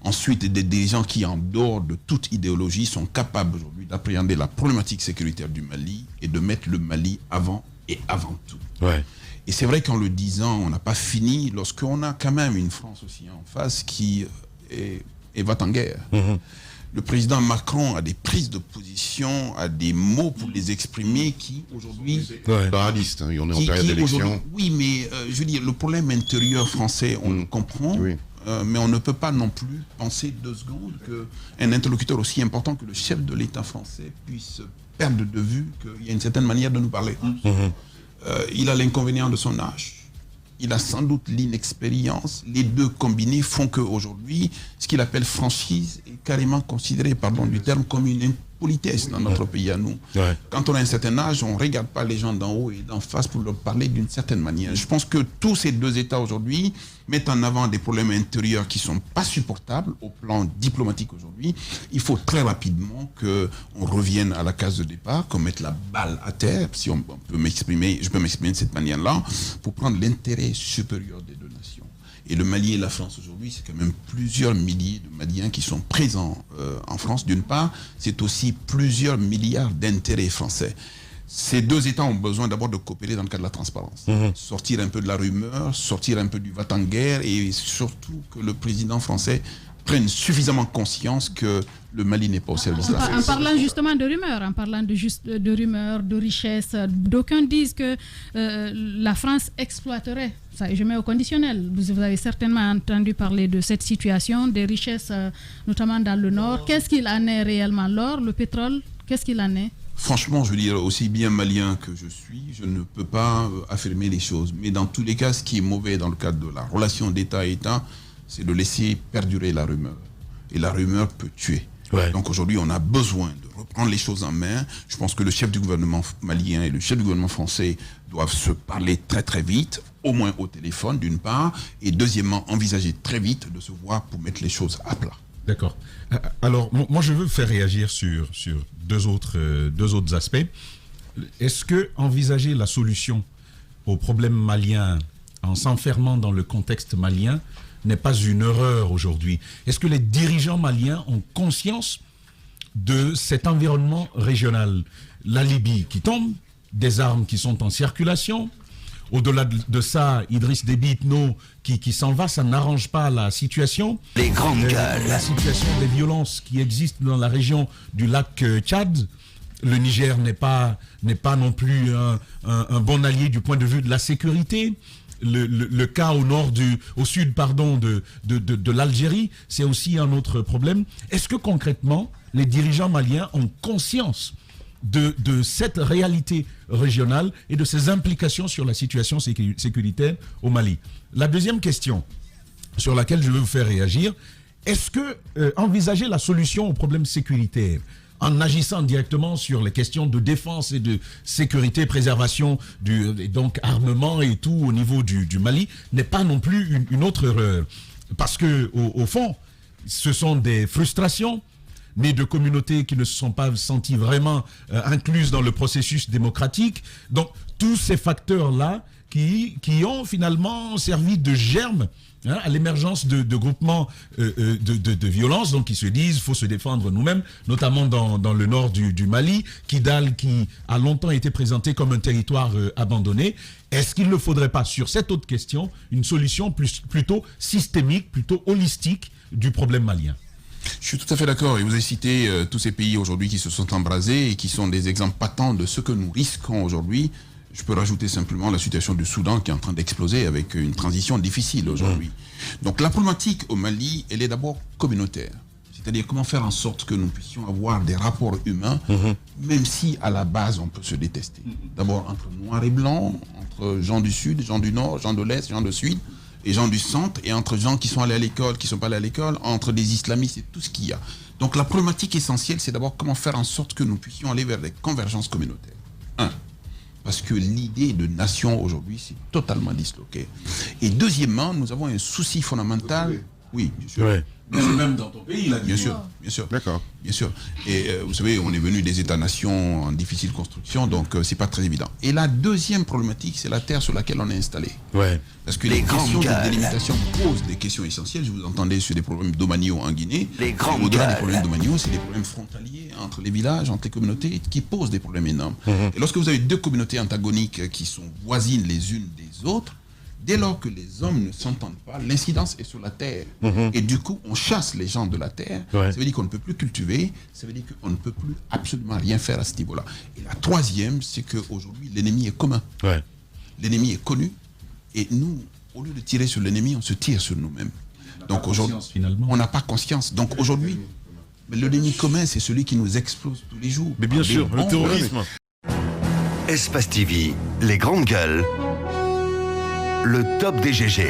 Ensuite, des dirigeants qui, en dehors de toute idéologie, sont capables aujourd'hui d'appréhender la problématique sécuritaire du Mali et de mettre le Mali avant et avant tout. Ouais. Et c'est vrai qu'en le disant, on n'a pas fini lorsqu'on a quand même une France aussi en face qui va en guerre. Le président Macron a des prises de position, a des mots pour les exprimer qui aujourd'hui... Dans la liste, on est en période d'élection. Oui, mais je veux dire, le problème intérieur français, on le comprend, mais on ne peut pas non plus penser 2 secondes qu'un interlocuteur aussi important que le chef de l'État français puisse perdre de vue qu'il y a une certaine manière de nous parler. Il a l'inconvénient de son âge. Il a sans doute l'inexpérience. Les deux combinés font qu'aujourd'hui, ce qu'il appelle franchise est carrément considéré, pardon du terme, comme une impolitesse dans notre pays à nous. Quand on a un certain âge, on ne regarde pas les gens d'en haut et d'en face pour leur parler d'une certaine manière. Je pense que tous ces 2 États aujourd'hui mettent en avant des problèmes intérieurs qui ne sont pas supportables au plan diplomatique aujourd'hui. Il faut très rapidement qu'on revienne à la case de départ, qu'on mette la balle à terre, si on peut m'exprimer, je peux m'exprimer de cette manière-là, pour prendre l'intérêt supérieur des 2 nations. Et le Mali et la France aujourd'hui, c'est quand même plusieurs milliers de Maliens qui sont présents en France. D'une part, c'est aussi plusieurs milliards d'intérêts français. Ces 2 États ont besoin d'abord de coopérer dans le cadre de la transparence. Sortir un peu de la rumeur, sortir un peu du va-t-en-guerre et surtout que le président français prenne suffisamment conscience que le Mali n'est pas au service de la France. En parlant justement de rumeurs, de rumeurs, de richesses, d'aucuns disent que la France exploiterait, ça, je mets au conditionnel, vous avez certainement entendu parler de cette situation, des richesses notamment dans le nord. Qu'est-ce qu'il en est réellement? L'or, le pétrole, qu'est-ce qu'il en est? Franchement, je veux dire, aussi bien malien que je suis, je ne peux pas affirmer les choses. Mais dans tous les cas, ce qui est mauvais dans le cadre de la relation d'État à État, c'est de laisser perdurer la rumeur. Et la rumeur peut tuer. Donc aujourd'hui, on a besoin de reprendre les choses en main. Je pense que le chef du gouvernement malien et le chef du gouvernement français doivent se parler très très vite, au moins au téléphone d'une part, et deuxièmement, envisager très vite de se voir pour mettre les choses à plat. D'accord. Alors, moi, je veux faire réagir sur 2 autres aspects. Est-ce que envisager la solution au problème malien en s'enfermant dans le contexte malien n'est pas une erreur aujourd'hui? Est-ce que les dirigeants maliens ont conscience de cet environnement régional? La Libye qui tombe, des armes qui sont en circulation. Au-delà de ça, Idriss Déby Itno qui s'en va, ça n'arrange pas la situation. Les grandes gueules. La situation des violences qui existent dans la région du lac Tchad. Le Niger n'est pas non plus un bon allié du point de vue de la sécurité. Le cas au sud de l'Algérie, c'est aussi un autre problème. Est-ce que concrètement, les dirigeants maliens ont conscience de cette réalité régionale et de ses implications sur la situation sécuritaire au Mali? La deuxième question sur laquelle je veux vous faire réagir, est-ce que envisager la solution aux problèmes sécuritaires en agissant directement sur les questions de défense et de sécurité, préservation, et donc armement et tout au niveau du Mali, n'est pas non plus une autre erreur? Parce que au fond, ce sont des frustrations nées de communautés qui ne se sont pas senties vraiment incluses dans le processus démocratique. Donc, tous ces facteurs-là qui ont finalement servi de germe à l'émergence de groupements de violence, donc qui se disent faut se défendre nous-mêmes, notamment dans le nord du Mali, Kidal qui a longtemps été présenté comme un territoire abandonné. Est-ce qu'il ne faudrait pas, sur cette autre question, une solution plutôt systémique, plutôt holistique du problème malien? Je suis tout à fait d'accord. Et vous avez cité tous ces pays aujourd'hui qui se sont embrasés et qui sont des exemples patents de ce que nous risquons aujourd'hui. Je peux rajouter simplement la situation du Soudan qui est en train d'exploser avec une transition difficile aujourd'hui. Donc la problématique au Mali, elle est d'abord communautaire. C'est-à-dire comment faire en sorte que nous puissions avoir des rapports humains, même si à la base on peut se détester. D'abord entre noirs et blancs, entre gens du Sud, gens du Nord, gens de l'Est, gens du Sud, et gens du Centre, et entre gens qui sont allés à l'école, qui ne sont pas allés à l'école, entre des islamistes et tout ce qu'il y a. Donc la problématique essentielle, c'est d'abord comment faire en sorte que nous puissions aller vers des convergences communautaires. Parce que l'idée de nation aujourd'hui, c'est totalement disloqué. Et deuxièmement, nous avons un souci fondamental. Oui, bien sûr. Même dans ton pays, la Guinée. Bien sûr. D'accord. Bien sûr. Et vous savez, on est venu des États-nations en difficile construction, donc c'est pas très évident. Et la deuxième problématique, c'est la terre sur laquelle on est installé. Ouais. Parce que les questions de délimitation posent des questions essentielles. Je vous entendais sur des problèmes domaniaux en Guinée. Au-delà des problèmes domaniaux, c'est des problèmes frontaliers entre les villages, entre les communautés, qui posent des problèmes énormes. Et lorsque vous avez deux communautés antagoniques qui sont voisines les unes des autres, dès lors que les hommes ne s'entendent pas, l'incidence est sur la terre. Et du coup, on chasse les gens de la terre. Ça veut dire qu'on ne peut plus cultiver. Ça veut dire qu'on ne peut plus absolument rien faire à ce niveau-là. Et la troisième, c'est qu'aujourd'hui, l'ennemi est commun. L'ennemi est connu. Et nous, au lieu de tirer sur l'ennemi, on se tire sur nous-mêmes. Donc aujourd'hui, on n'a pas conscience. Donc aujourd'hui, l'ennemi commun, c'est celui qui nous explose tous les jours. Mais bien sûr, le terrorisme. Espace TV, les grandes gueules. Le top des GG.